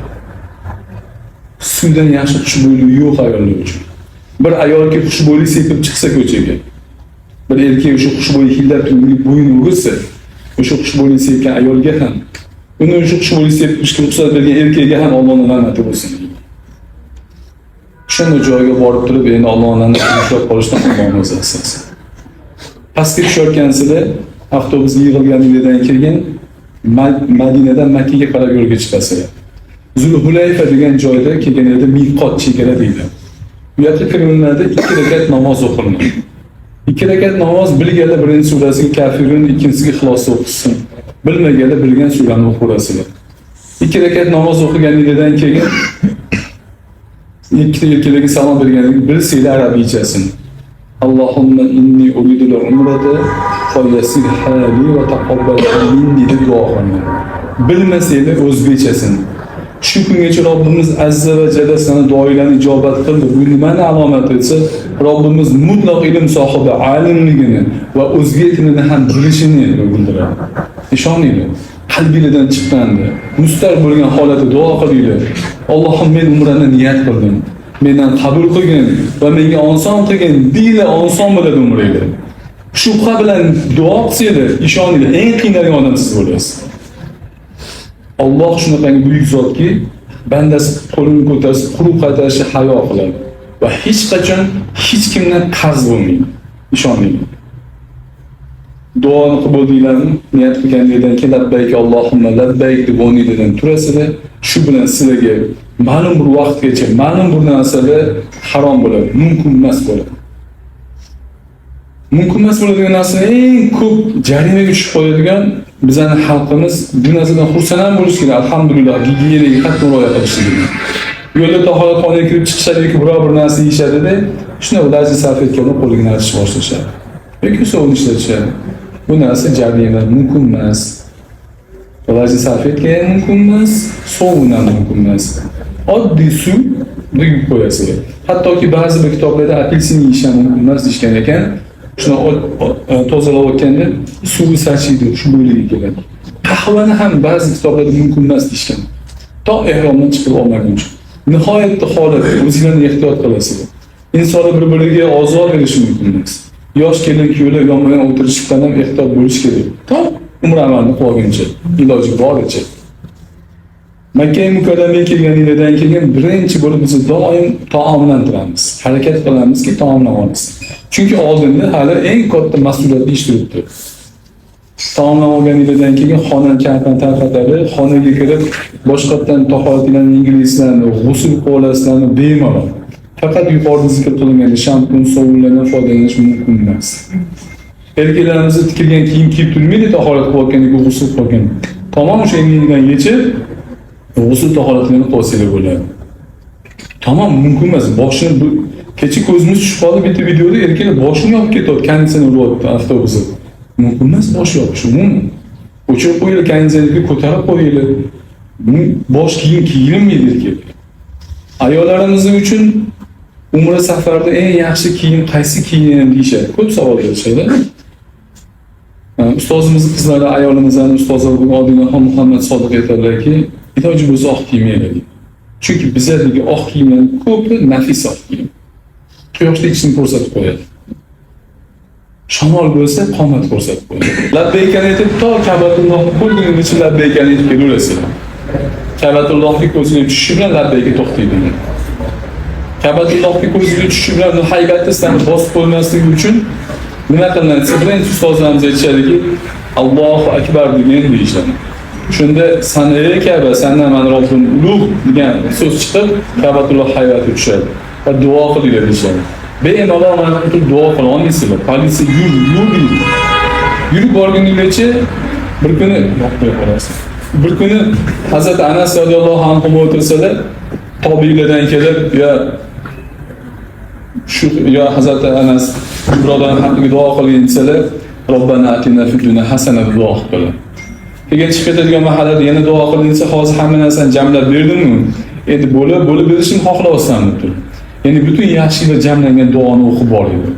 Speaker 1: Suvdan yaxshi xushbo'yligi yo'q ayollar uchun. Bir ayolga xushbo'ylik sepib chiqsa ko'chaga, bir erkak o'sha xushbo'ylik hillab turib bo'yni o'g'irsa, o'sha xushbo'ylik sepgan ayolga ham, uni o'sha xushbo'ylik sepib chiqishga ruxsat bergan erkakga ham Allohning la'nati bo'lsin. Shunday joyga borib turib, endi Allohning ushlab qolishdan Allohimiz asrasin. Pastga tushayotgansizlar, avtobusga yig'ilganingizdan keyin Madinadan Makkaga qarab yo'lga chiqasizlar. Zulhulayfa degan joyda kelganida miqot chegara deydi. Bu yerga kirganlarda 2 rakat namoz o'qilinadi. 2 rakat namoz bilganlar birinchi surasiga Kafirun, ikkinchisiga Ixlos o'qisin. Bilmaganlar bilgan surani o'qirasizlar. 2 rakat namoz o'qiganingizdan keyin ikkita erkaklarga salom berganlik bilsanglar arabiychasini. Allohumma inni uridu al-umrata fayassir hali va taqabbal minni deb duo qilaman. Bilmasanglar o'zbekchasini. Shu kungacha Robbimiz azza va jalla sana duolarni ijobat qildi. Bu nimani alomat etsa, Robbimiz mutlaq ilm sohibi, alimligini va o'zbek tilini ham bilishini bildiradi. Ishoninglar. Qalbingizdan chiqqanda, mustar bo'lgan holatda duo qilinglar. Allohim men umrani niyat qildim. Mendan qabul qilgin va menga oson qilgin. Deylar oson bo'ladi umranglar. Shubha bilan duo qilsanglar, ishoninglar, eng qiynalgan odam siz bo'lasiz. Alloh shunaqangi buyuk zotki, bandasi qo'lini ko'tarsa, quruq qaytarishga hayo qiladi va hech qachon hech kimdan qarz bo'lmaydi. Ishoninglar. Duoni qabul qilinglarmi? Niyat qilganingizdan keyin labbayk Allohumma labbayk deb o'rnidan turasizlar. Shu bilan sizlarga ma'lum bir vaqtgacha ma'lum bir narsalar harom bo'ladi, mumkin emas bo'ladi. Mumkin emas bo'ladigan narsa eng ko'p jarimaga tushib qo'yadigan bizning xalqimiz bu narsadan xursand ham bo'lish kerak. Alhamdulillah, gigiyenaga qattiq rioya qilishdi. Yo'lda tahoratxonaga kirib chiqishadiki, biror bir narsa yeyishadi-da, shuni o'zlari sarf etganda qo'ligini artishni boshlashadi. Yoki sovun ishlatishadi. Bu narsa jarima mumkin emas. O'zlari sarf etgan mumkin emas, sovun ham mumkin emas. Oddiy suv quyib qo'yasizlar. Hattoki ba'zi bir kitoblarda apelsin yeyish ham mumkin emas deyishgan ekan. Shuni tozalab o'tganda suvi sachiydi, shu bo'yligi keladi. Qahvani ham ba'zi kitoblarda mumkin emas deyishgan. To ehromdan chiqib olmaguncha. Nihoyatda holat, o'zinglarni ehtiyot qilasizlar. Insonlar bir-biriga ozor berishi mumkin emas. Yosh kelin-kuyovlar yonma-yon o'tirishdan ham ehtiyot bo'lish kerak. To umr amalni qilguncha, iloji boricha. Makka mukarramaga kelganingizdan keyin birinchi bo'lib biz doim taomlantiramiz. Harakat qilamizki, taomlanamiz. Chunki oldinda hali eng katta mas'uliyatli ish turibdi. Taomlan olganingizdan keyin xona kafan tarqatadi, xonaga kirib boshqatdan tahoratlarni, inglizlarni, g'usl qo'laslarni bemalol. Faqat yuqorida zikr qilingan shampun, sovunlardan foydalanish mumkin emas. Erkaklarimiz tikilgan kiyim kiyib turmaydi, tahorat qilayotganda g'usl qilgan. Tamom o'sha engidan yechib, g'usl tahoratlarini qilsanglar bo'ladi. Tamom mumkin emas. Boshini kecha ko'zimiz tushib qoldi bitta videoda erkaklar boshini yopib ketadi, konditsioner bo'lyapti avtobusda. Mumkin emas bosh yopish umuman. O'chirib qo'yinglar, kayinzanglarga ko'tarib qo'yinglar. Bosh kiyim kiyilmaydi ki. Ayollarimiz uchun umra safarda eng yaxshi kiyim qaysi kiyim deyishadi. Ko'p savol berishadi. Ustozimiz qizlari, ayolimizdan ustozlar Odinaxon Muhammad Sodiq aytadilarki, iloji bo'lsa oq kiymanglar. Chunki bizlardagi oq kiyimlar ko'pi nafis oq kiyim. Quyoshda ichini ko'rsatib qo'yadi. Shamol bo'lsa qomat ko'rsatib qo'yadi. Labbaykani aytib, to Ka'batullohni ko'rguningcha labbaykani aytib kelaverasizlar. Ka'batullohga ko'zingizga tushishi bilan labbayga to'xtaydi. Ka'batullohga ko'zingizga tushishi bilan haybatni sizlarni bosib qo'ymasligi uchun nima qilinadi? Birinchi ustozlarimiz aytishadiki, Allohu akbar degan deyishadi. Shunda sana ey Ka'ba, sendan men Robbim ulug' degan so'z chiqib, Ka'batulloh haybati tushadi va duo qilinglar deyishadi. Bemalol mana bu duo qila olmaysizlar. Politsiya yurib borguningizcha bir kuni yo'q qolasiz. Bir kuni Hazrat Anas radhiyallohu anhu o'tirsalar, tobiylardan kelib, ya Hazrat Anas birodarlar haqqiga duo qilgin desalar, Robbana atina fid dunya hasana duo qiladi. Keyin chiqib ketadigan mahallada yana duo qilin desa, hozir hamma narsani jamlab berdimmi? Endi bo'lib berishni xohlayapsanmi deb. Ya'ni butun yaxshiliklar jamlangan duoni o'qib boringlar.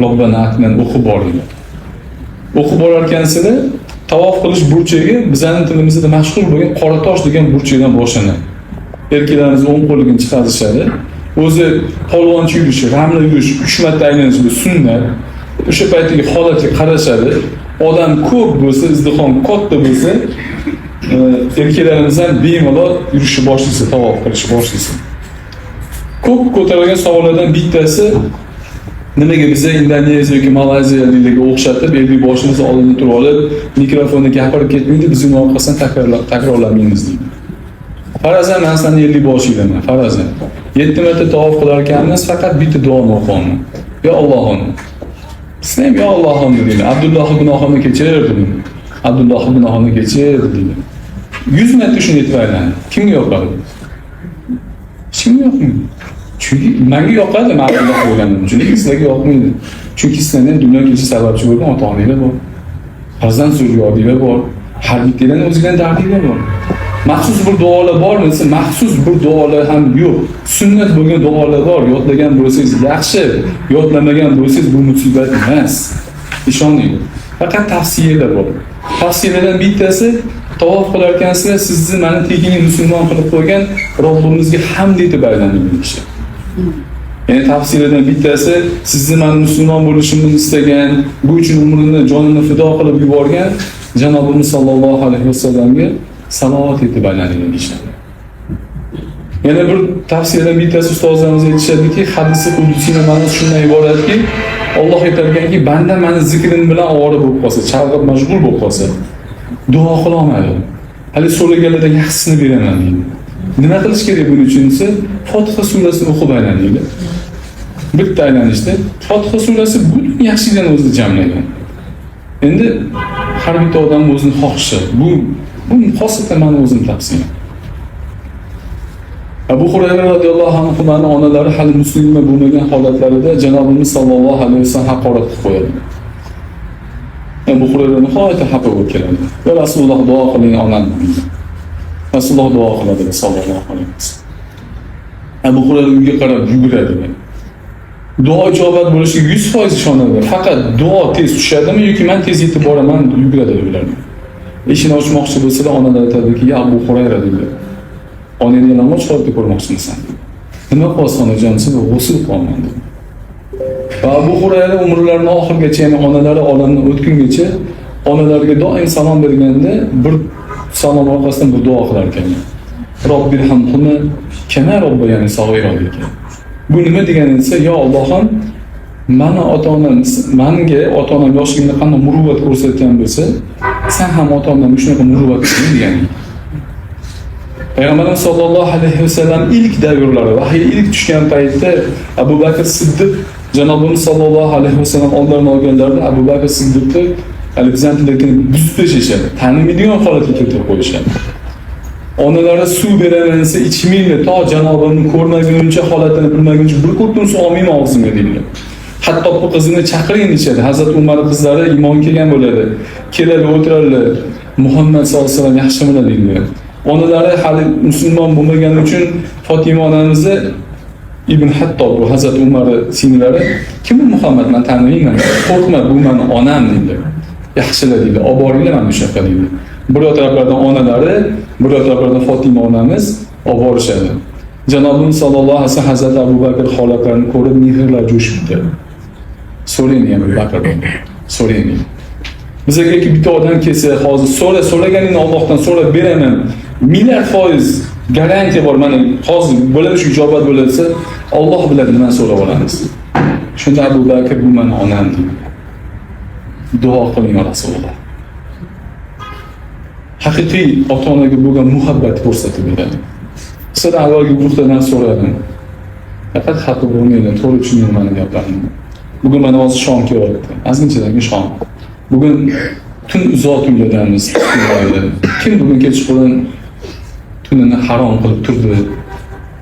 Speaker 1: Robbana atina o'qib boringlar. O'qib borarkansizlar, tavof qilish burchiga bizning tilimizda mashhur bo'lgan qora tosh degan burchakdan boshlanadi. Erkaklarimiz o'ng qo'ligini chiqarishadi. O'zi polvonchi yurishi, ramli yurish, 3 marta aylanish bu sunnat. O'sha paytdagi holatga qarashadi. Odam ko'p bo'lsa, izdihom katta bo'lsa, erkaklarimiz ham bemalol yurishni boshlaysa, tavof qilishni boshlaysa. Ko'p ko'tarilgan savollardan bittasi, nimaga biza Indoneziya yoki Malayziyaliklarga o'xshatib, ellik boshimizni oldinda turib olib, mikrofonni gapirib ketmaydi, biz uni orqasidan takrorlamaymiz deydi. Farazan men sizlarni 50 boshinglarman, farazan. 7 marta tavof qilar ekanmiz, faqat bitta duoni o'qiyman. Ya Allohim. Sizlar ya Allohim deydi. Abdulloh gunohimni kechir dedi. Abdulloh gunohimni kechir dedi. 100 marta shuni aytib aylanadi. Kimga yoqadi? Kimga yoqmaydi? Chunki menga yoqadi, men Abdulloh bo'lganim uchun, lekin sizlarga yoqmaydi. Chunki sizlarning dunyo kechish sababchi bo'lgan ota-onalar bor. Farzand zurriyotlar bor. Har bittalarning o'zining dardlari bor. Maxsus bir duolar bor desa, maxsus bir duolar ham yo'q. Sunnat bo'lgan duolar bor. Yodlagan bo'lsangiz yaxshi, yodlamagan bo'lsangiz bu musibat emas. Ishoning. Faqat tavsiyalar bor. Tavsiyalardan bittasi tavof qilarkansizlar, sizni meni tekinga musulmon qilib qo'ygan Robbimizga hamd etib aylanadigan. Ya'ni tavsiyalardan bittasi sizni meni musulmon bo'lishimni istagan, bu uchun umrini, jonini fido qilib yuborgan Janobimiz sallallohu alayhi vasallamga salovat etib aylanadigan ishlar. Yana bir tavsiyadan bittasi ustozlarimiz aytishadiki, hadisi qudsiy ma'nosi shundan iboratki, Alloh aytadiganki, banda meni zikrim bilan ovora bo'lib qolsa, chalg'ib mashg'ul bo'lib qolsa, duo qila olmaydi. Hali so'raganlarda yaxshisini beraman deydi. Nima qilish kerak buning uchun esa Fotiha surasini o'qib aylanadi. Bitta aylanishda Fotiha surasi butun yaxshiliklarni o'zida jamlagan. Endi har bitta odam o'zining xohishi. Bu xosatan meni o'zim tavsiyam. Abu Hurayra radhiyallohu anhu mani onalari hali musulmon bo'lmagan holatlarida Janobimiz sallallohu alayhi vasallam haqorat qilib qo'yadi. Abu Hurayra nihoyatda xafa bo'lib keladi. Va Rasululloh duo qiling onam deydi. Rasululloh duo qiladi sallallohu alayhi vasallam. Abu Hurayra unga qarab yuguradi. Duo ijobat bo'lishiga 100% ishonadi. Faqat duo tez tushadimi yoki men tez yetib boraman yuguradi ular. Eshikni ochmoqchi bo'lsalar onalar aytadiki, "Ya Abu Hurayra" deydi. Onangni namoz o'qib ko'rmoqchimisan? Nima qilsan onajon, siz g'usul qilman dedi. Va Abu Hurayra umrlarining oxirigacha, ya'ni onalari olamdan o'tgungacha onalariga doim salom berganda bir salom orqasidan bir duo qilar ekan. Robbirhamhuma kama robbayani saghira ekan. Bu nima degani esa, yo Allohim, mana menga ota-onam yoshligimda qanday muruvvat ko'rsatgan bo'lsa, sen ham ota-onamdan shunaqa muruvvat qil degani. Payg'ambarimiz sollallohu alayhi vasallam ilk davrlari, vahiy ilk tushgan paytda Abu Bakr Siddiq Janobimiz sollallohu alayhi vasallam oldlarini olganlarida Abu Bakr Siddiqni bizantilarga buzib tashlashadi. Tanimaydigan holatga keltirib qo'yishadi. Onalari suv beramansa ichmaydi, to Janobimni ko'rmaguncha, holatini bilmaguncha bir qurtum suv olmayman og'zimga deydi. Hatto bu qizini chaqiring deyishadi. Hazrat Umar qizlari iymon kelgan bo'ladi. Keladi, o'tiradilar. Muhammad sallallohu alayhi vasallam yaxshi biladilar. Onalari hali musulmon bo'lmagani uchun Fatima onamizni Ibn Hattob bu Hazrat Umar singlari kim bu Muhammad men tanimayman. Qo'rqma bu meni onam dedilar. Yaxshilar deydi, olib boringlar mana shu yoqqa deydi. Bir taraflardan onalari, bir taraflardan Fatima onamiz olib borishadi. Janobimiz sallallohu alayhi vasallam Hazrat Abu Bakr holatlarini ko'rib mehrlar jo'shibdi. So'raymi Abu Bakrdan? So'raymi. Bizga bitta odam kelsa, hozir so'raganingni Allohdan so'rab beraman. Milliard foiz garantiya bor. Mana hozir bo'ladi shu ijobat bo'lsa, Alloh biladi nima so'rab olamiz. Shunda Abu Bakr bu meni onam dedi. Duo qiling Rasululloh. Haqiqiy ota-onaga bo'lgan muhabbat ko'rsatib beradi. Sizdan avvalgi guruhdan so'radim. Faqat xato bo'lmaydi, to'g'ri tushunmayman gaplarimni. Bugun mana hozir shom kelyapti. Ozginchadagi shom. Bugun tun uzoq tunlardamiz. Kim bugun kechqurun tunini harom qilib turdi,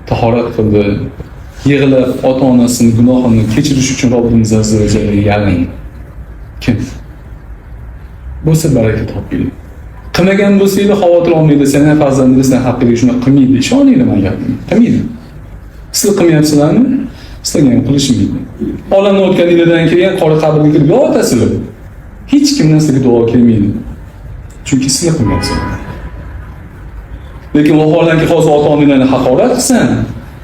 Speaker 1: tahorat qildi, yig'lab ota-onasini gunohini kechirish uchun Robbimiz azza va jalla yalin. Kim? Bo'lsa baraka topinglar. Qilmagan bo'lsangiz xavotir olmaydi, seni farzandingiz sen haqqiga shuni qilmaydi. Ishoninglar men gapimga. Qilmaydi. Siz qilmayapsizlarmi? Sizlarga ham qilishmaydi. Olamdan o'tganinglardan keyin qora qabrga kirib yotasizlar. Hech kimdan sizga duo kelmaydi. Chunki sizlar qilmayapsizlar. Lekin vaholanki hozir ota-onalarni haqorat qilsan,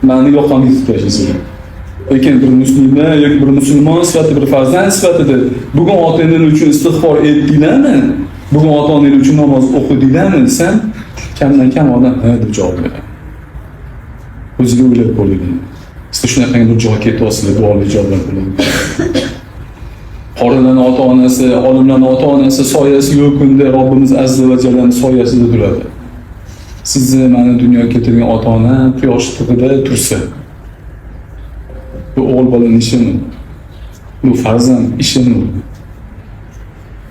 Speaker 1: meni yoqamga yutib tashlaysiz. Lekin bir musulmon yoki bir musulmon sifatida, bir farzand sifatida bugun ota-onalar uchun istig'for etdinglarmi? Bugun ota-onalar uchun namoz o'qidinglarmi desam, kamdan kam odam ha deb javob beradi. O'ziga o'ylab ko'ring. Siz shunaqa bir joyga ketyapsizlar, duolar javoblar bo'ladi. Qorilarning ota-onasi, olimlarning ota-onasi soyasi yo'q kunda Robbimiz azza va jallaning soyasida turadi. Sizni mana dunyoga keltirgan ota-ona quyosh tig'ida tursa, bu o'g'il bolaning ishimi? Bu farzand ishimi?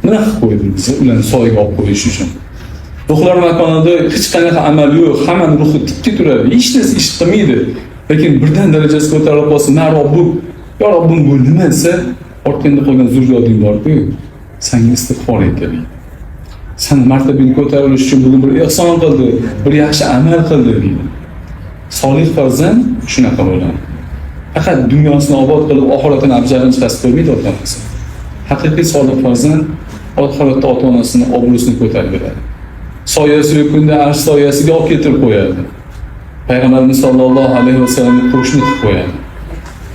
Speaker 1: Nima qilib qo'ydingiz ularni soyaga olib qo'yish uchun? Ruhlar makonida hech qanaqa amal yo'q, hammaning ruhi tikka turadi, hech narsa ish qilmaydi. Lekin birdan darajasi ko'tarilib qolsa, "Na Robbim, yo Robbim bu nima desa, ortganda qolgan zurriyoting bor-ku, senga istig'for etadi. Sen martabangni ko'tarilish uchun bugun bir ihson qildi, bir yaxshi amal qildi" deydi. Solih farzand shunaqa bo'ladi. Faqat dunyosini obod qilib, oxiratini abjadini chiqarib qo'ymaydi ota-onasi. Haqiqiy solih farzand oxiratda ota-onasini obro'sini ko'tarib beradi. Soyasi yo'q kunda arsh soyasiga olib keltirib qo'yadi. Payg'ambarimiz sollallohu alayhi vasallamni qo'shni qilib qo'yadi.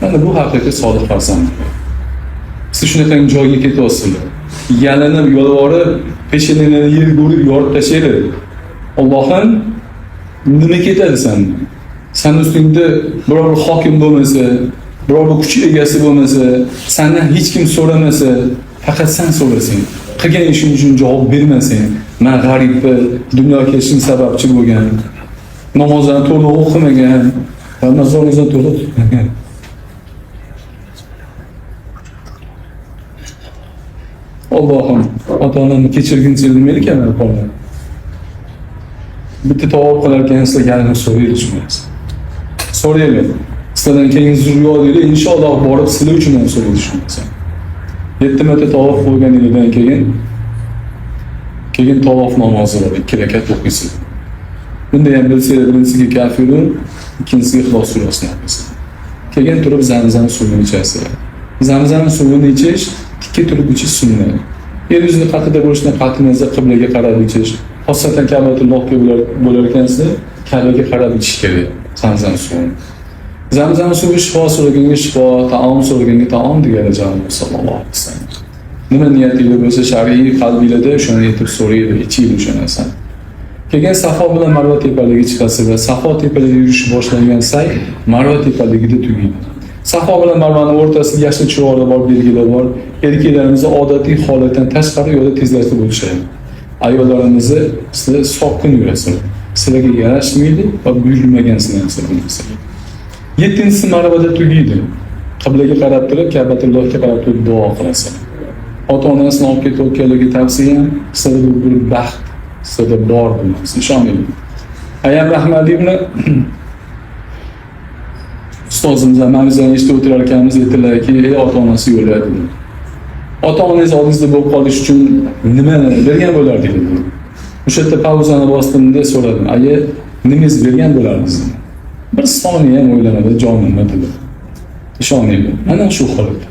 Speaker 1: Mana bu haqiqiy solih farzand. Siz shunaqa joyga ketyapsizlar. Yalinib, yolvorib, peshininglarni yerga urib yorib tashlaydi. Allohim nima ketadi sendan? Sen ustingda biror bir hokim bo'lmasa, biror bir kuch egasi bo'lmasa, sendan hech kim so'ramasa, faqat sen so'rasang, qilgan ishing uchun javob bermasang, men g'aribman, dunyoga kelishim sababchi bo'lgan, namozdan to'liq o'qimagan, namozdan to'liq o'qimagan. Allohim, ota-onamni kechirgincha nimaga ekan qolgan? Bitta tavob qilarkan sizlar yana so'raysiz. So'raylar. Sizlardan keyin zurriyotlar inshaalloh borib sizlar uchun ham so'raysiz. 7 marta tavof bo'lganingizdan keyin tavof namozi bor, 2 rakat o'qiysiz. Bunda ham bilsanglar birinchisiga kafirun, ikkinchisiga Ixlos surasini o'qiysiz. Keyin turib Zamzam suvini ichasiz. Zamzam suvini ichish tikka turib ichish sunnat. Yer yuzini qatida bo'lishdan qat'iy nazar qiblaga qarab ichish. Xosatan Ka'batullohga bo'lar ekansizlar, Ka'baga qarab ichish kerak. Zamzam suvi. Zamzam suvi shifo so'raganga shifo, taom so'raganga taom degan Janob sallallohu alayhi vasallam. Nima niyatingiz bo'lsa shar'iy qalbingizda shuni aytib so'raydi, ichinglar o'sha narsani. Keyin Safo bilan Marva tepaligiga chiqasiz va Safo tepaligi yurish boshlangan say Marva tepaligida tugaydi. Safo bilan Marvaning o'rtasida yashil chiroqlar bor, belgilar bor. Erkaklarimiz odatiy holatdan tashqari yo'lda tezlashib o'tishadi. Ayollarimizni sizlar sokin yurasiz. Sizlarga yarashmaydi va buyurmagan narsa bo'lmasa. 7-si Marvada tugaydi. Qiblaga qarab turib, Ka'batullohga qarab turib duo qilasiz. Ota-onasini olib ketayotganligi tavsiyam sizlarga bir baxt, sizlarga bor bo'lsin. Ishoning. Ayyam Rahmatli bilan ustozimiz ma'ruzani eshitib o'tirar ekanmiz, aytdilarki, ota-onasi yo'lladi. Ota-onangiz oldingizda bo'lib qolish uchun nima bergan bo'lardingiz? O'sha yerda pauzani bosdimda so'radim, aka nimangiz bergan bo'larsiz? Bir soniya ham o'ylamadi jonimni dedi. Ishonmayman. Mana shu holat.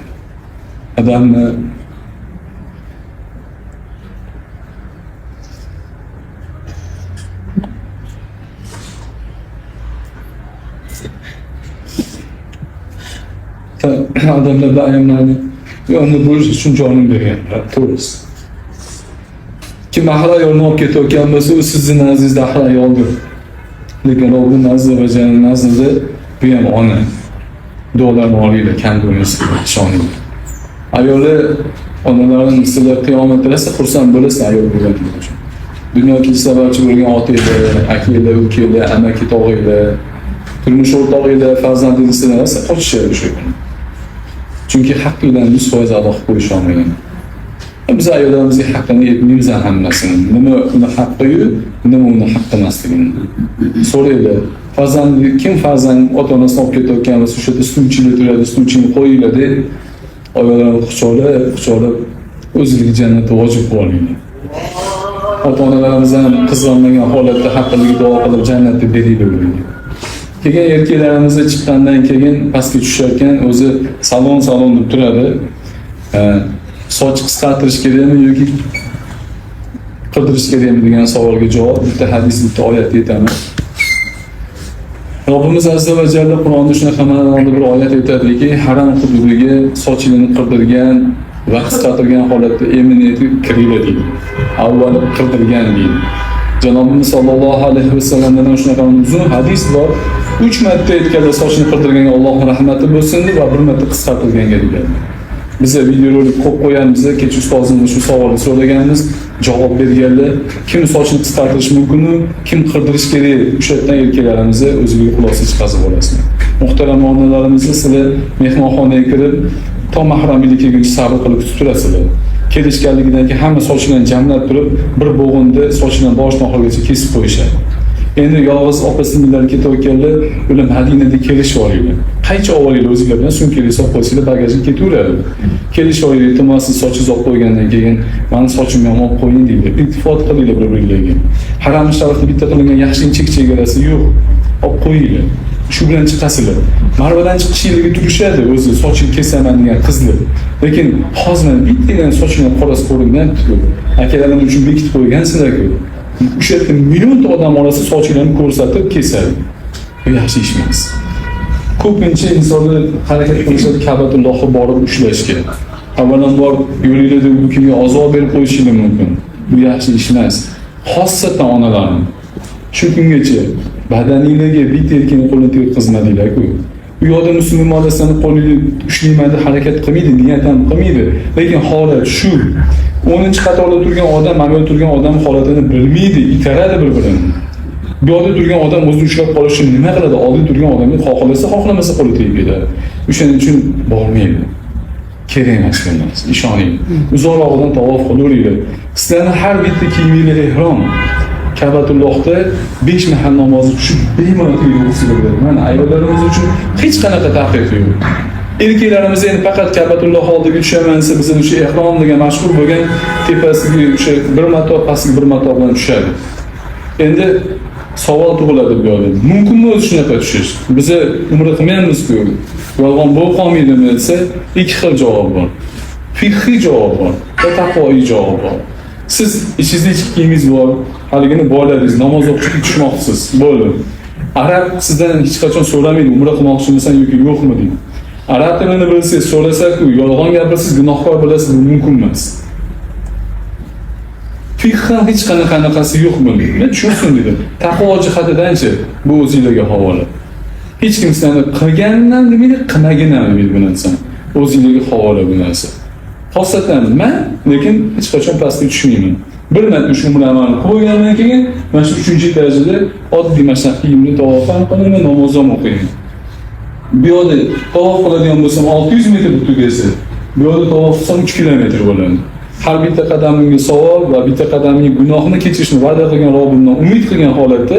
Speaker 1: Odamni odamlarda ayamlarni yo'lni bo'lish uchun jonim berganlar, to'g'risi. Kim ahli ayolni olib ketayotgan bo'lsa, u sizni nazdingizda ahli ayoldir. Lekin Robbim azza va jalla nazdida bu ham ona. Duolarni olinglar, kam bo'lmaslik, ishoninglar. Ayoli onalarning sizlar qiyomatda xursand bo'lasiz ayol bo'lganingiz uchun. Dunyo kechsabarchi bo'lgan otanglar, akalar, ukalar, amaki tog'inglar, turmush o'rtog'inglar, farzandingiz sizlar qochishadi o'sha kuni. Chunki haqqinglarni 100% ado qilib qo'yisha olmagan. Biz ayollarimizga haqqini aytmaymiz hammasini. Nima uni haqqi-yu, nima uni haqqi emasligini. So'raylar. Kim farzand ota-onasini olib ketayotgan bo'lsa, o'sha yerda stulchida turadi, stulchini qo'yinglar deb oyoqlarini quchoqlab o'zligi jannatga vojib qilib olinglar. Ota-onalarimiz ham qizg'anmagan holatda haqqiga duo qilib jannatni beringlar. Keyin erkaklarimizni chiqqandan keyin pastga tusharkan o'zi salon deb turadi. Soch qisqartirish kerakmi yoki qidirish kerakmi degan savolga javob bitta hadis, bitta oyat aytaman. Robbimiz azza va jalla Qur'onda shunaqa ma'noda bir oyat aytadiki, haram hududiga sochini qirdirgan va qisqartirgan holatda eminetib kiringlar deydi. Avval qirdirgan deydi. Janobimiz sollallohu alayhi vasallamdan shunaqa uzun hadis bor. 3 marta aytganlar sochini qirdirganga Allohning rahmati bo'lsin deb va 1 marta qisqartirganga degan. Biz videorolik qo'yib qo'yamiz, kecha ustozimizdan shu savolni so'raganmiz, javob berganlar, kim sochini qisqartirish mumkin, kim qirdirish kerak, o'sha yerdan erkaklarimiz o'ziga xulosa chiqazib olasizlar. Muhtaram onalarimiz, sizlar mehmonxonaga kirib, to mahramilik kelguncha sabr qilib kutib turasizlar. Kelishganligidan keyin hamma sochini jamlab turib, bir bo'g'inda sochini boshdan oxirigacha kesib qo'yishadi. Endi yolg'iz opa-singillar ketayotganlar, ular Madinada kelishib olinglar. Qaycha olinglar o'zinglar bilan sumkaga solib qo'ysanglar, bagajga ketaveradi. Kelishib olinglar, iltimos sochingiz olib qo'ygandan keyin, "Meni sochimni ham olib qo'ying" deydilar. Iltifot qilinglar bir-biringizga. Haram sharafda bitta qilingan yaxshi inchik chegarasi yo'q. Olib qo'yinglar. Shu bilan chiqasizlar. Marvadan chiqishingiga turishadi o'zi sochini kesaman degan qizlar. Lekin hozir bittadan sochini qorasi ko'ringan-ku. Akalarim uchun bekitib qo'ygansizlar-ku. O'sha yerda millionta odam orasida sochlarni ko'rsatib kesadi. Bu yaxshi ish emas. Ko'pincha insonlar harakat qilishadi, Ka'batullohga borib ushlashga. Avvalambor yo'linglarda bu kimga azob berib qo'yishingiz mumkin. Bu yaxshi ish emas. Xossatan onalarning. Shu kungacha badaningizga bitta erkakning qo'lini tekkizmadinglar-ku. U yoqda musulmonlar seni qo'lingni ushlayman deb harakat qilmaydi, niyat ham qilmaydi. Lekin holat shu. 10-qatorda turgan odam, mana bu turgan odam holatini bilmaydi, itaradi bir-birini. Bu yoqda turgan odam o'zini ushlab qolish uchun nima qiladi? Oldin turgan odamga xohlamasa qo'li tegib ketadi. O'shaning uchun bormaydi. Kerak emas bu narsa, ishoning. Uzoqroqdan tavof qilaveringlar. Sizlarning har bitta kiyimingiz ehrom. Ka'batullohda 5 mahal namozni shu bemalol o'qishga bo'ladi. Mana ayollarimiz uchun hech qanaqa taqiq yo'q. Erkaklarimiz endi faqat Ka'batulloh oldiga tushaman desa, bizning o'sha ehrom degan mashhur bo'lgan tepasiga o'sha bir mato, pastga bir mato bilan tushadi. Endi savol tug'iladi bu yerda. Mumkinmi o'zi shunaqa tushish? Biz umra qilmaymiz-ku. Yolg'on bo'lib qolmaydimi desa, ikki xil javob bor. Fiqhiy javob bor va taqvoiy javob bor. Siz ichingizda ichki kiyimingiz bor, haligini bolaringiz namoz o'qishga tushmoqchisiz. Bo'ldi. Arab sizdan hech qachon so'ramaydi, umra qilmoqchimisan yoki yo'qmi deydi. Arab tilini bilsangiz, so'rasak-ku, yolg'on gapirsangiz gunohkor bo'lasiz, bu mumkin emas. Fiqh hech qanaqasi yo'q bunda. Men tushunsin dedi. Taqvo jihatidan-chi, bu o'zingizga havola. Hech kim sizlarni qilgandan demaydi, qilmagandan demaydi bu narsani. O'zingizga havola bu narsa. Xosatan men, lekin hech qachon pastga tushmayman. Bir marta shu bilan qo'ygandan keyin, mana shu 3-darajada oddiy mashaq kiyimni tavof ham qilaman, namoz ham o'qiyman. Bu yerda tavof qiladigan bo'lsam 600 metr tugasa, bu yerda tavof qilsam 3 kilometr bo'ladi. Har bitta qadamimga savol va bitta qadamimga gunohni kechirishni va'da qilgan Robbimdan umid qilgan holatda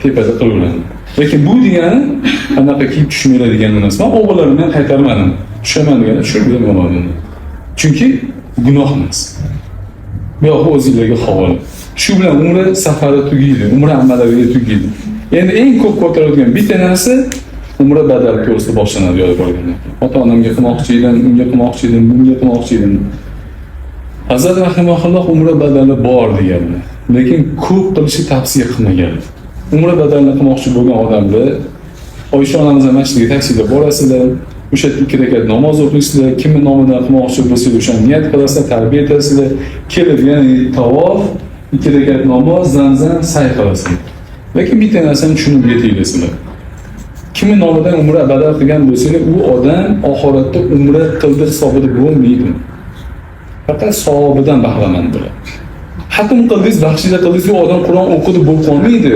Speaker 1: tepada qilaman. Lekin bu degani qanaqa kiyib tushmaylar degan emas. Men o'g'illarimdan qaytarmadim. Tushaman degani tushirdim bo'lmadim. Chunki gunoh emas. Bu yo'q o'zingizga havola. Shu bilan umri safari tugaydi, umri amaliga tugaydi. Endi eng ko'p ko'taradigan bitta narsa umri badal ko'rsa boshlanadi yo'l borganda. Ota-onamga qilmoqchi edim, unga qilmoqchi edim, bunga qilmoqchi edim. Hazrat rahimahulloh umri badali bor deganlar. Lekin ko'p qilishni tavsiya qilmagan. Umri badalini qilmoqchi bo'lgan odamlar Oysha onamiz masjidga taksida borasizlar, o'sha 2 rakat namoz o'qiysizlar, kimni nomidan qilmoqchi bo'lsangiz o'sha niyat qilasizlar, tarbiya etasizlar, kelib ya'ni tavof, 2 rakat namoz, zamzam say qilasizlar. Lekin bitta narsani tushunib yetinglaysizlar. Kimni nomidan umri badal qilgan bo'lsangiz, u odam oxiratda umri qildi hisobida bo'lmaydi. Faqat savobidan bahramand bo'ladi. Hatm qildingiz, baxshida qildingiz, u odam Qur'on o'qidi bo'lib qolmaydi.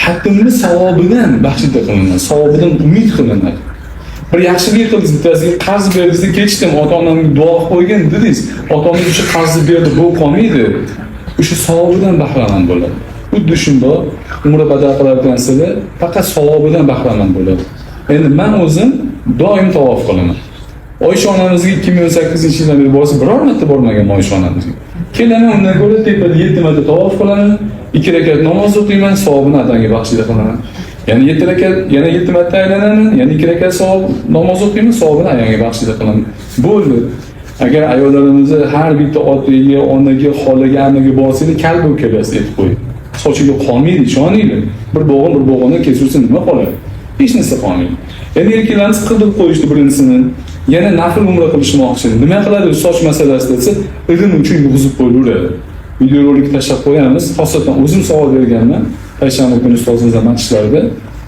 Speaker 1: Hatmni savobidan baxshida qilinadi, savobidan umid qilinadi. Bir yaxshilik qildingiz, bittasiga qarz berdingiz, kechdim, ota-onamga duo qo'ygan dedingiz, ota-onangiz o'sha qarzni berdi bo'lib qolmaydi. O'sha savobidan bahramand bo'ladi. Xuddi shunday umri badal qilayotgansizlar, faqat savobidan bahramand bo'ladi. Endi men o'zim doim tavof qilaman. Oysha onamizga 2018-yildan beri borsa biror marta bormagan Oysha onamizga. Kelaman, undan ko'ra tepada 7 marta tavof qilaman, 2 rakat namoz o'qiyman, savobini atanga baxshida qilaman. Yana 7 rakat, yana 7 marta aylanaman, yana 2 rakat savob namoz o'qiyman, savobini ayolga baxshida qilaman. Bo'ldi. Agar ayollarimizni har bitta otaga, onaga, xolaga, amaga borsangiz kal bo'lib kelasiz aytib qo'ying. Sochiga qolmaydi, ishoninglar. Bir bo'g'ondan kesursa nima qoladi? Hech narsa qolmaydi. Endi erkaklarni qildirib qo'yishdi birinchisini. Yana nafl umra qilishmoqchi. Nima qiladi soch masalasida desa, ilm uchun yug'izib qo'yaveradi. Videorolik tashlab qo'yamiz. Xosatan o'zim savol berganman. Payshanba kuni ustozimiz majlislarida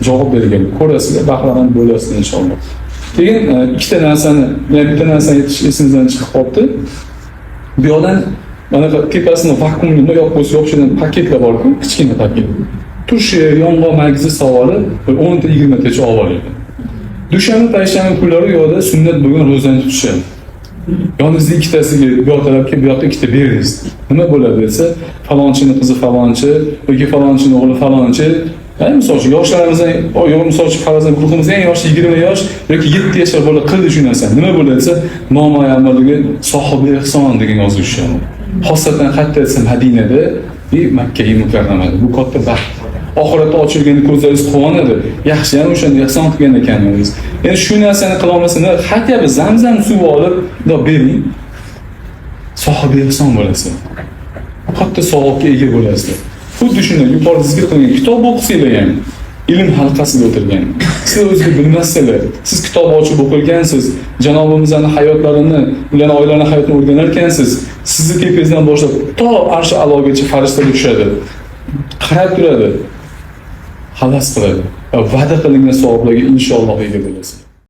Speaker 1: javob bergan. Ko'rasizlar, bahramand bo'lasizlar inshaalloh. Keyin ikkita narsani, bitta narsani aytish esimizdan chiqib qoldi. Bu yoqdan mana tepasini vakuumli yo'q o'xshagan paketlar bor-ku, kichkina paket. Tushi, yong'oq mag'izi savoli 10 ta 20 tacha olib Dushanba, payshanba kunlari yo'lda sunnat bo'lgan ro'zani tutishadi. Yoningizda ikkitasiga bu yoq tarafga, bu yoqqa ikkita beringiz. Nima bo'ladi desa, falonchining qizi falonchi, yoki falonchining o'g'li falonchi. Misol uchun yoshlarimizdan, misol uchun farazan guruhimizda eng yoshi 20 yosh yoki 7 yoshli bola qildi shu narsani. Nima bo'ladi desa, nomoy amalga sohibi ihson degan yozishadi. Xosatan hatta esa Madinada va Makka mukarramada. Bu katta baxt. Oxiratda ochilganda ko'zlaringiz quvonadi. Yaxshi, yana o'shanda ihson qilgan ekansiz. Endi shu narsani qila olmasanglar, hatto bir zamzam suvi olib, bering. Sohibi ihson bo'lasiz. Katta savobga ega bo'lasizlar. Xuddi shunday yuqorida zikr qilgan kitob o'qisanglar ham, ilm halqasida o'tirgan. Siz o'zingiz bilmassizlar, siz kitob ochib o'qigansiz, janobimizning hayotlarini, ularning oilalarning hayotini o'rganar ekansiz. Sizni tepangizdan boshlab to arsh alogacha farishtalar tushadi. Qarab turadi. Xalas qiladi. Va va'da qilingan savoblarga inshaalloh ega bo'lasiz.